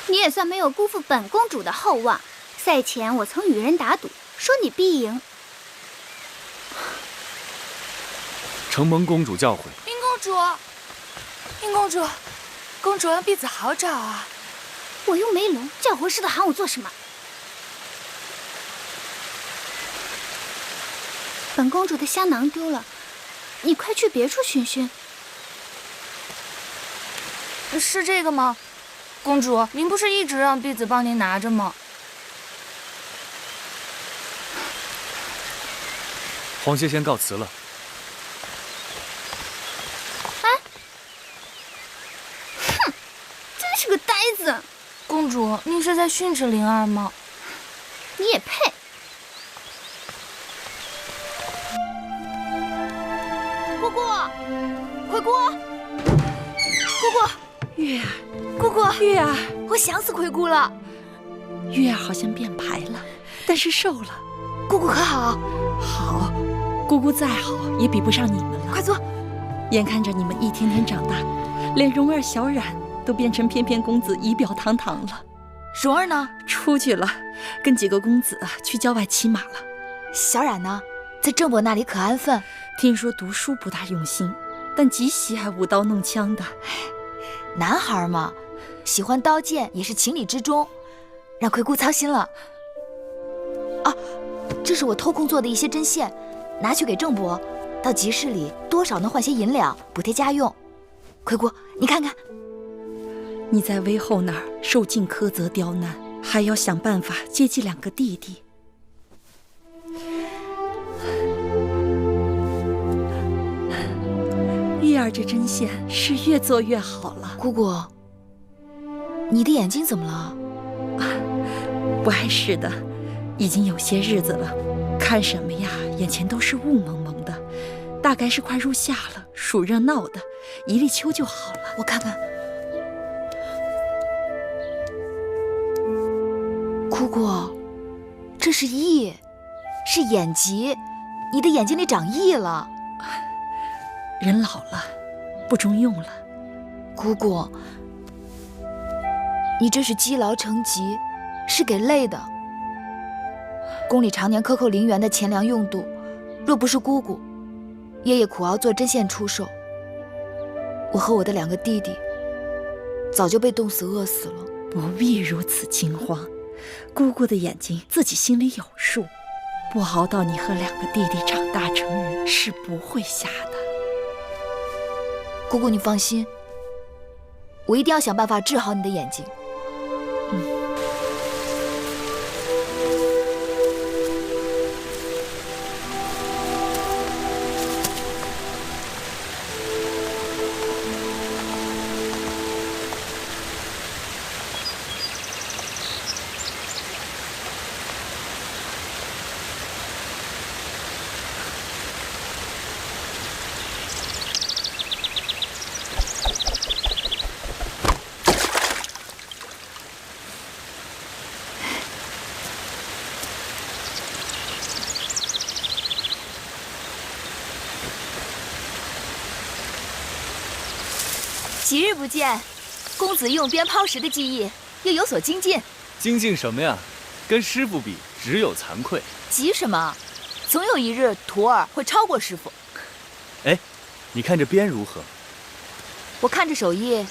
你也算没有辜负本公主的厚望。赛前我曾与人打赌，说你必赢。承蒙公主教诲。殷公主，殷公主，公主让婢子好找啊！我又没聋，叫活似的喊我做什么？本公主的香囊丢了，你快去别处寻寻。是这个吗？公主，您不是一直让婢子帮您拿着吗？黄歇先告辞了。是个呆子！公主，您是在训斥灵儿吗？你也配！姑姑，回姑！姑姑，月儿，姑姑，月儿，我想死魁姑了。月儿好像变白了，但是瘦了。姑姑可好？好，姑姑再好也比不上你们了。快坐！眼看着你们一天天长大，连蓉儿、小冉都变成翩翩公子，仪表堂堂了。蓉儿呢？出去了，跟几个公子去郊外骑马了。小冉呢？在郑伯那里可安分？听说读书不大用心，但极喜爱舞刀弄枪的。男孩嘛，喜欢刀剑也是情理之中，让魁姑操心了。啊，这是我偷空做的一些针线，拿去给郑伯，到集市里多少能换些银两，补贴家用。魁姑，你看看，你在威后那儿受尽苛责刁难，还要想办法接济2个弟弟。玉儿这针线是越做越好了。姑姑，你的眼睛怎么了？不碍事的，已经有些日子了，看什么呀，眼前都是雾蒙蒙的，大概是快入夏了，暑热闹的，一立秋就好了。我看看。姑姑，这是翳，是眼疾，你的眼睛里长翳了。人老了，不中用了。姑姑，你这是积劳成疾，是给累的。宫里常年克扣陵园的钱粮用度，若不是姑姑，爷爷苦熬做针线出售，我和我的2个弟弟早就被冻死饿死了。不必如此惊慌，姑姑的眼睛自己心里有数，不熬到你和2个弟弟长大成人，是不会瞎的。姑姑，你放心，我一定要想办法治好你的眼睛。几日不见，公子用鞭抛石的技艺又有所精进。精进什么呀？跟师傅比，只有惭愧。急什么？总有一日徒儿会超过师傅。哎，你看这鞭如何？我看这手艺，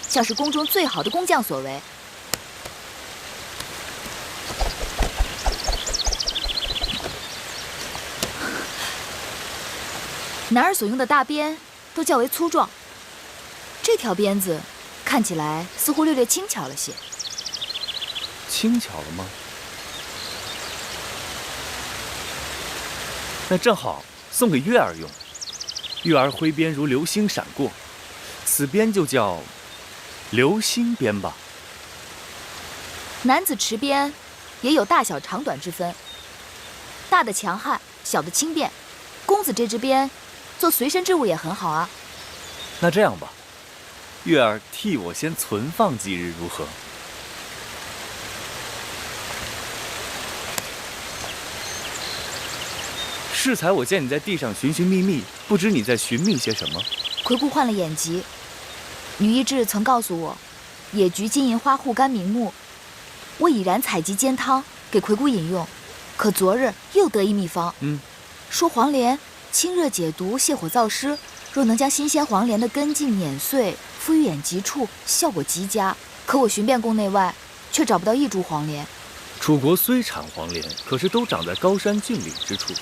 像是宫中最好的工匠所为。男儿所用的大鞭都较为粗壮。这条鞭子看起来似乎略轻巧了些。轻巧了吗？那正好送给月儿用。月儿挥鞭如流星闪过，此鞭就叫流星鞭吧。男子持鞭也有大小长短之分，大的强悍，小的轻便。公子这支鞭做随身之物也很好啊。那这样吧，月儿替我先存放几日，如何？适才我见你在地上寻寻觅觅，不知你在寻觅些什么。魁姑患了眼疾，女医治曾告诉我，野菊、金银花护肝明目，我已然采集煎汤给魁姑饮用。可昨日又得一秘方，说黄连清热解毒、泻火燥湿，若能将新鲜黄连的根茎碾碎，敷于眼疾处，效果极佳。可我寻遍宫内外，却找不到一株黄连。楚国虽产黄连，可是都长在高山峻岭之处。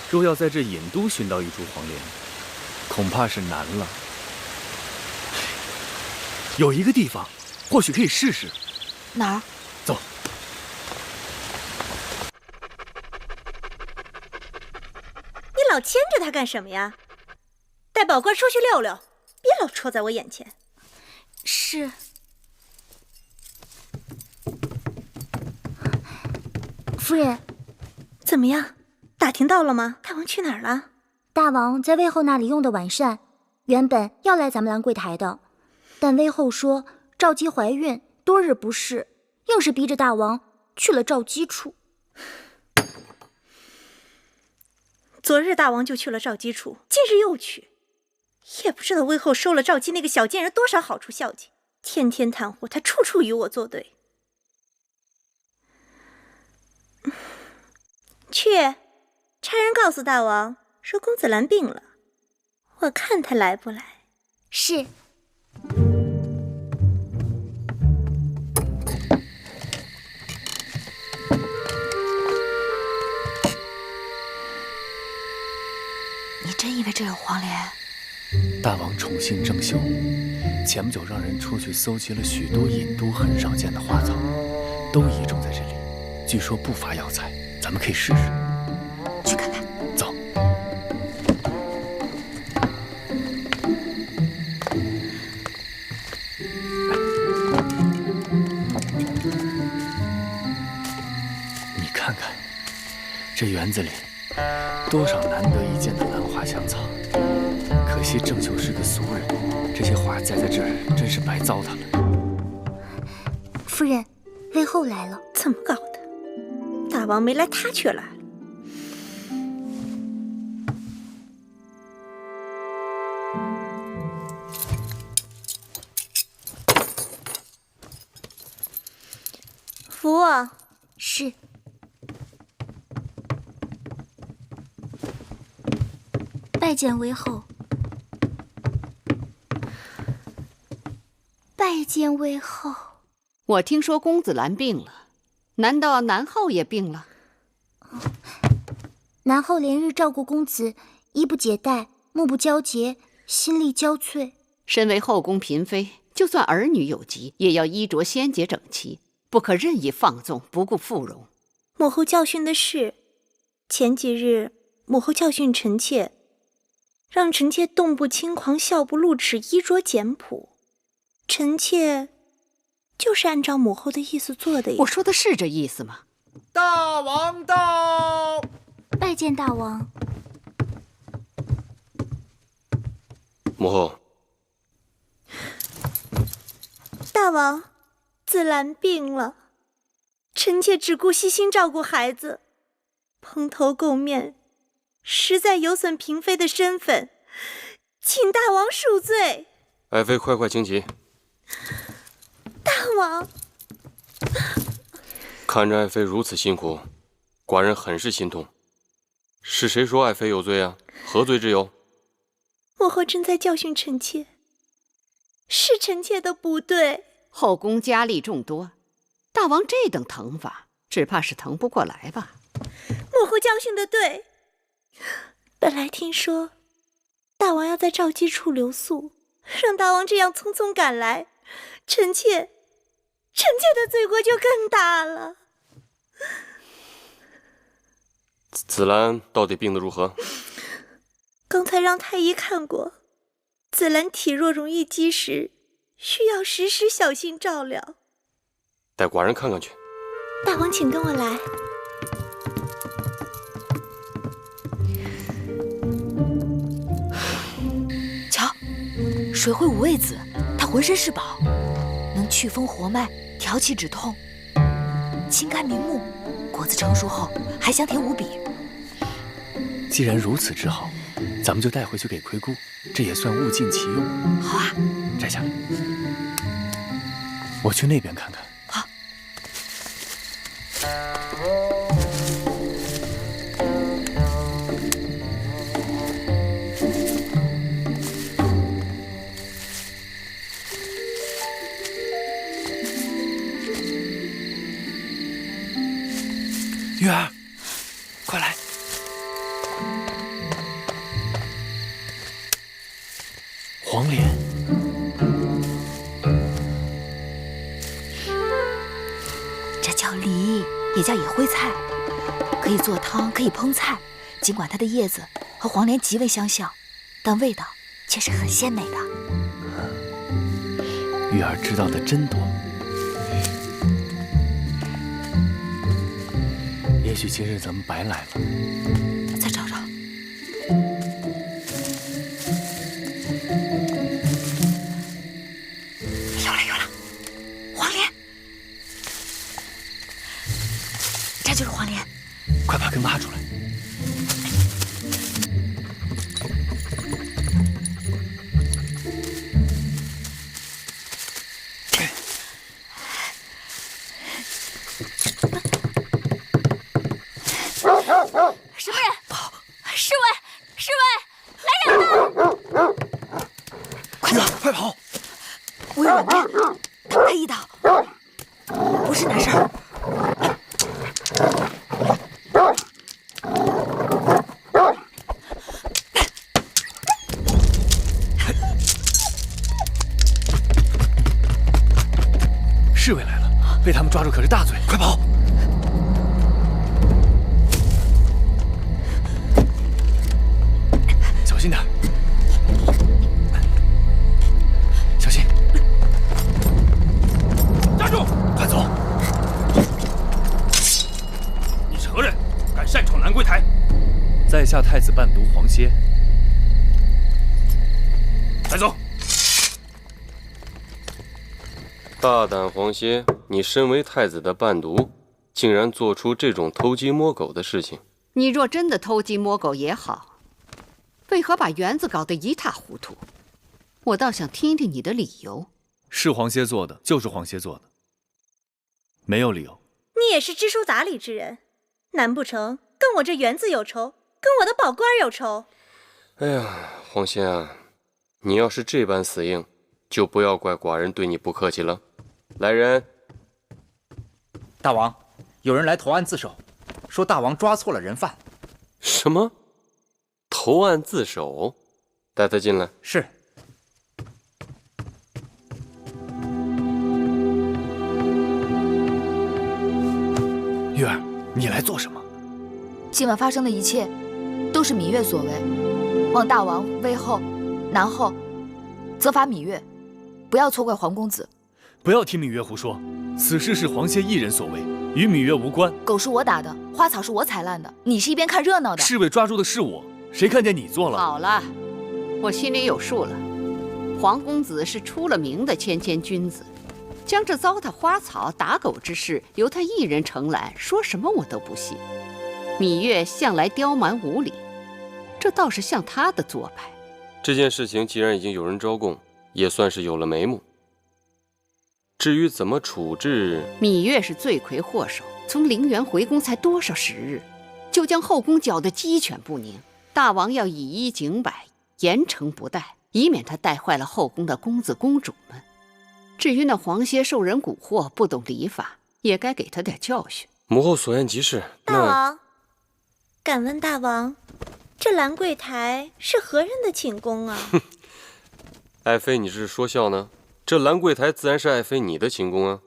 若要在这隐都寻到一株黄连，恐怕是难了。有一个地方，或许可以试试。哪儿？走。你老牵着他干什么呀？带宝官出去溜溜，别老戳在我眼前。是。夫人，怎么样？打听到了吗？大王去哪儿了？大王在魏后那里用的晚膳，原本要来咱们兰桂台的，但魏后说赵姬怀孕，多日不适，硬是逼着大王去了赵姬处。昨日大王就去了赵姬处，今日又去，也不知道魏后收了赵姬那个小贱人多少好处孝敬，天天袒护他，处处与我作对。去，差人告诉大王，说公子兰病了，我看他来不来。是。你真以为这有黄连？大王宠信郑袖，前不久让人出去搜集了许多隐都很少见的花草，都移种在这里，据说不乏药材，咱们可以试试。去看看。走。你看看，这园子里多少难得一见的兰花香草。可惜郑袖是个俗人，这些花栽在这儿真是白糟蹋了。夫人，魏后来了。怎么搞的？大王没来，他却来了。扶我。是。拜见魏后。拜见魏后。我听说公子兰病了，难道南后也病了？南后连日照顾公子，衣不解带，目不交结，心力交瘁。身为后宫嫔妃，就算儿女有疾，也要衣着鲜洁整齐，不可任意放纵，不顾妇容。母后教训的是，前几日母后教训臣妾，让臣妾动不轻狂，笑不露齿，衣着简朴。臣妾就是按照母后的意思做的。我说的是这意思吗？大王到！拜见大王。母后。大王，子兰病了，臣妾只顾悉心照顾孩子，蓬头垢面，实在有损嫔妃的身份，请大王恕罪。爱妃快快请起。大王，看着爱妃如此辛苦，寡人很是心痛。是谁说爱妃有罪啊？何罪之有？母后正在教训臣妾，是臣妾的不对。后宫佳丽众多，大王这等疼法，只怕是疼不过来吧？母后教训的对。本来听说大王要在赵姬处留宿，让大王这样匆匆赶来，臣妾的罪过就更大了。子兰到底病得如何？刚才让太医看过，子兰体弱容易积食，需要时时小心照料。带寡人看看去。大王请跟我来。瞧，水会五味子，它浑身是宝，能祛风活脉，调气止痛，清肝明目，果子成熟后还香甜无比。既然如此之好，咱们就带回去给亏姑，这也算物尽其用。好啊，摘下来，我去那边看看。好。月儿，快来！黄连，这叫梨，也叫野灰菜，可以做汤，可以烹菜。尽管它的叶子和黄连极为相像，但味道却是很鲜美的。月儿知道的真多。也许今日咱们白来了。再找找。有了有了，黄连，这就是黄连。快把根挖出来。什么人？侍卫，侍我有软鞭，挡他一刀，不是难事儿。侍卫来了，被他们抓住可是大罪，快跑！小心点，小心！站住！快走！你何人？敢擅闯兰桂台？在下太子伴读黄歇。带走！大胆黄歇，你身为太子的伴读，竟然做出这种偷鸡摸狗的事情。你若真的偷鸡摸狗也好，为何把园子搞得一塌糊涂？我倒想听听你的理由。是黄歇做的，就是黄歇做的，没有理由。你也是知书达理之人，难不成跟我这园子有仇，跟我的宝官有仇？哎呀，黄歇啊，你要是这般死硬，就不要怪寡人对你不客气了。来人！大王，有人来投案自首，说大王抓错了人犯。什么？投案自首？带他进来。是。月儿，你来做什么？今晚发生的一切，都是芈月所为。望大王威后、南后，责罚芈月，不要错怪黄公子。不要听芈月胡说，此事是黄歇一人所为，与芈月无关。狗是我打的，花草是我采烂的，你是一边看热闹的。侍卫抓住的是我，谁看见你做了？好了，我心里有数了。黄公子是出了名的谦谦君子，将这糟蹋花草、打狗之事由他一人承揽，说什么我都不信。芈月向来刁蛮无礼，这倒是像他的做派。这件事情既然已经有人招供，也算是有了眉目。至于怎么处置，芈月是罪魁祸首，从陵园回宫才多少时日，就将后宫搅得鸡犬不宁。大王要以一警百，严惩不贷，以免他带坏了后宫的公子公主们。至于那黄歇受人蛊惑，不懂礼法，也该给他点教训。母后所言极是。大王，敢问大王，这兰桂台是何人的寝宫啊？爱妃，你这是说笑呢？这兰桂台自然是爱妃你的寝宫啊。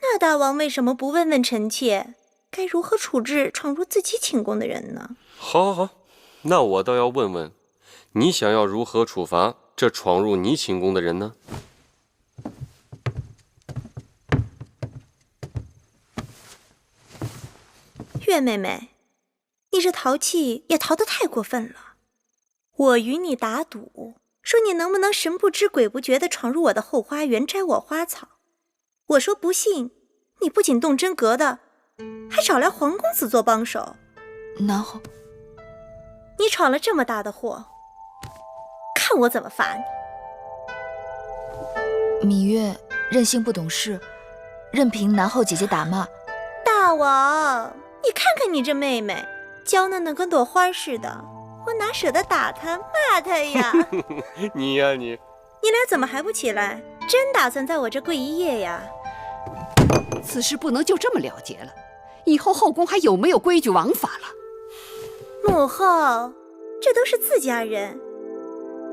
那大王为什么不问问臣妾，该如何处置闯入自己寝宫的人呢？好，好，好，那我倒要问问，你想要如何处罚这闯入你寝宫的人呢？月妹妹，你这淘气也淘得太过分了。我与你打赌，说你能不能神不知鬼不觉地闯入我的后花园摘我花草。我说不信，你不仅动真格的，还找来黄公子做帮手。然后你闯了这么大的祸，看我怎么罚你。芈月任性不懂事，任凭南后姐姐打骂。大王，你看看你这妹妹，娇嫩的跟朵花似的，我哪舍得打她骂她呀？你呀你俩怎么还不起来？真打算在我这跪一夜呀？此事不能就这么了结了，以后后宫还有没有规矩王法了？母后，这都是自家人，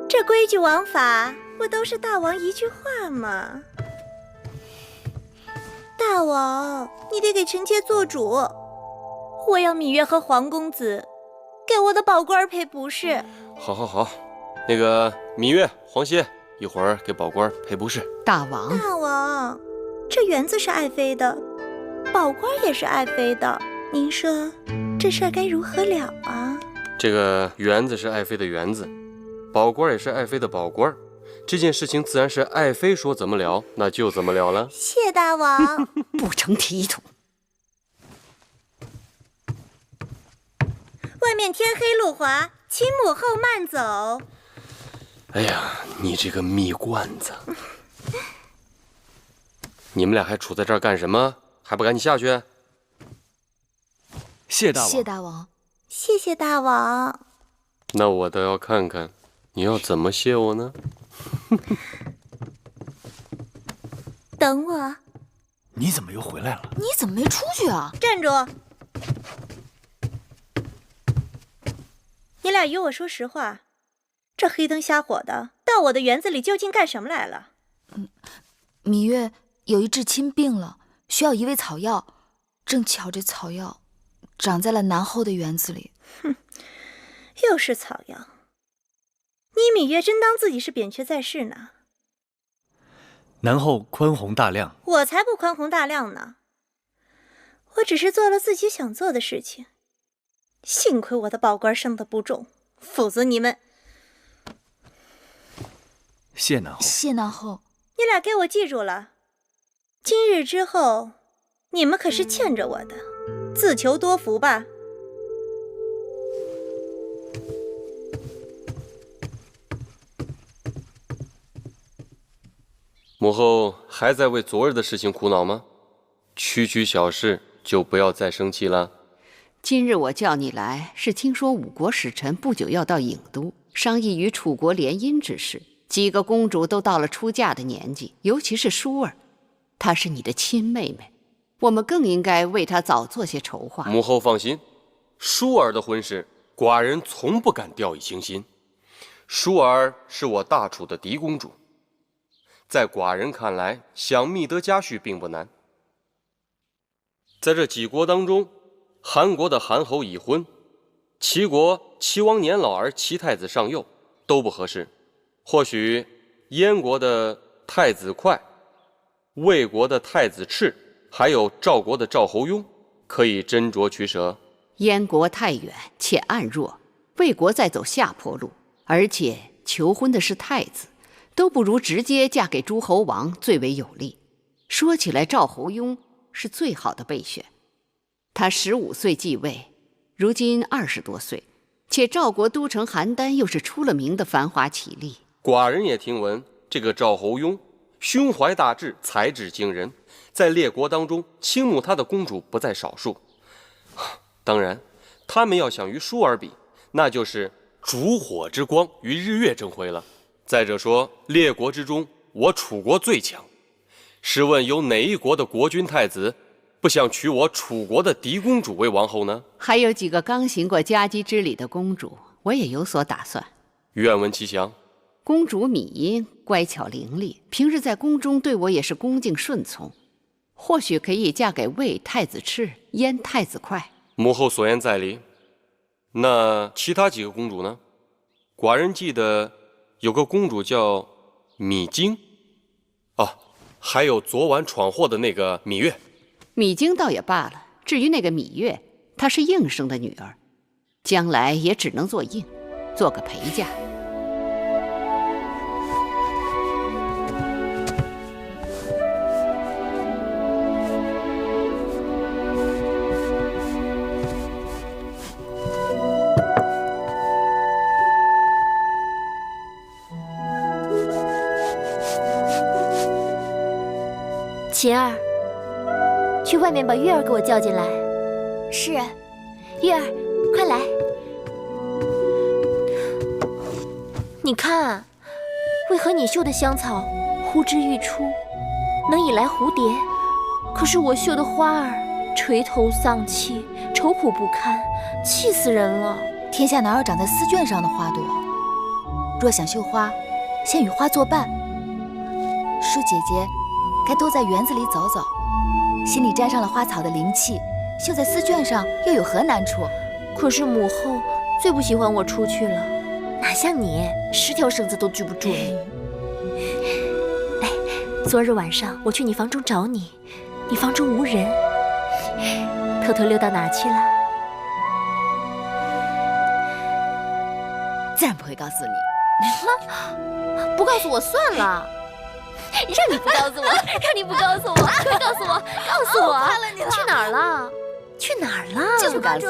这规矩王法不都是大王一句话吗？大王，你得给臣妾做主，我要芈月和黄公子给我的宝官赔不是。好，好，好，那个芈月、黄歇，一会儿给宝官赔不是。大王，大王，这园子是爱妃的，宝官也是爱妃的，您说这事儿该如何了啊？这个园子是爱妃的园子，宝官也是爱妃的宝官，这件事情自然是爱妃说怎么了，那就怎么了了。谢大王。不成体统。外面天黑路滑，请母后慢走。哎呀，你这个蜜罐子！你们俩还杵在这儿干什么？还不赶紧下去？谢大王。谢大王。谢谢大王。那我倒要看看，你要怎么谢我呢？等我。你怎么又回来了？你怎么没出去啊？站住！你俩与我说实话，这黑灯瞎火的，到我的园子里究竟干什么来了？芈月有一至亲病了，需要一味草药，正巧这草药长在了南后的园子里。哼，又是草药。你芈月真当自己是扁鹊在世呢？南后宽宏大量，我才不宽宏大量呢！我只是做了自己想做的事情。幸亏我的宝官生得不重，否则你们……谢南后，谢南后，你俩给我记住了，今日之后，你们可是欠着我的，自求多福吧。母后还在为昨日的事情苦恼吗？区区小事就不要再生气了。今日我叫你来，是听说五国使臣不久要到郢都，商议与楚国联姻之事。几个公主都到了出嫁的年纪，尤其是舒儿，她是你的亲妹妹，我们更应该为她早做些筹划。母后放心，舒儿的婚事，寡人从不敢掉以轻心。舒儿是我大楚的嫡公主，在寡人看来，想觅得佳婿并不难。在这几国当中，韩国的韩侯已婚，齐国齐王年老而齐太子尚幼，都不合适。或许燕国的太子哙、魏国的太子赤，还有赵国的赵侯雍，可以斟酌取舍。燕国太远且暗弱，魏国在走下坡路，而且求婚的是太子，都不如直接嫁给诸侯王最为有利。说起来，赵侯雍是最好的备选。他15岁继位，如今20多岁，且赵国都城邯郸又是出了名的繁华绮丽。寡人也听闻，这个赵侯雍胸怀大志，才智惊人，在列国当中倾慕他的公主不在少数。当然，他们要想与舒儿比，那就是烛火之光与日月争辉了。再者说，列国之中，我楚国最强。试问有哪一国的国君太子不想娶我楚国的嫡公主为王后呢？还有几个刚行过佳姬之礼的公主，我也有所打算。愿闻其详。公主芈音乖巧伶俐，平日在宫中对我也是恭敬顺从，或许可以嫁给魏太子赤、燕太子哙。母后所言在理。那其他几个公主呢？寡人记得有个公主叫芈京，还有昨晚闯祸的那个芈月。芈京倒也罢了，至于那个芈月，她是应生的女儿，将来也只能做应，做个陪嫁。琴儿，去外面把月儿给我叫进来。是。月儿，快来！你看，为何你绣的香草呼之欲出，能引来蝴蝶？可是我绣的花儿垂头丧气，愁苦不堪，气死人了。天下哪有长在丝绢上的花朵？若想绣花，先与花作伴。舒姐姐该多在园子里走走，心里沾上了花草的灵气，绣在丝绢上又有何难处？可是母后最不喜欢我出去了，哪像你10条绳子都拘不住你。哎，昨日晚上我去你房中找你，你房中无人，偷偷溜到哪儿去了？自然不会告诉你。不告诉我算了。让你不告诉我，让你不告诉我，快告诉我，告诉我，快了你了！去哪儿了？去哪儿了？就是公主。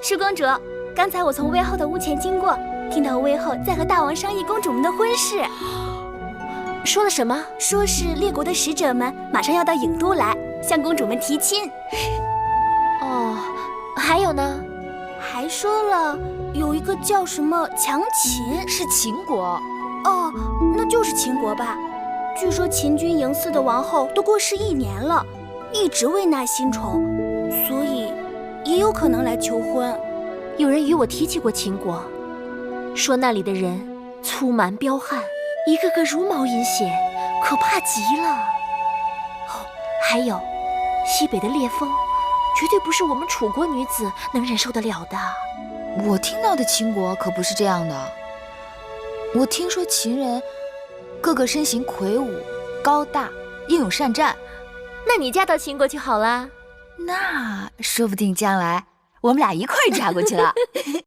舒公主，刚才我从魏后的屋前经过，听到魏后在和大王商议公主们的婚事。说了什么？说是列国的使者们马上要到郢都来，向公主们提亲。哦，还有呢？还说了有一个叫什么强秦，是秦国。哦，那就是秦国吧。据说秦军营祀的王后都过世1年了，一直未纳新宠，所以也有可能来求婚。有人与我提起过秦国，说那里的人粗蛮彪悍，一个个如毛饮血，可怕极了。哦，还有西北的烈风，绝对不是我们楚国女子能忍受得了的。我听到的秦国可不是这样的。我听说秦人个个身形魁梧、高大、英勇善战。那你嫁到秦国去好啦。那说不定将来我们俩一块儿嫁过去了。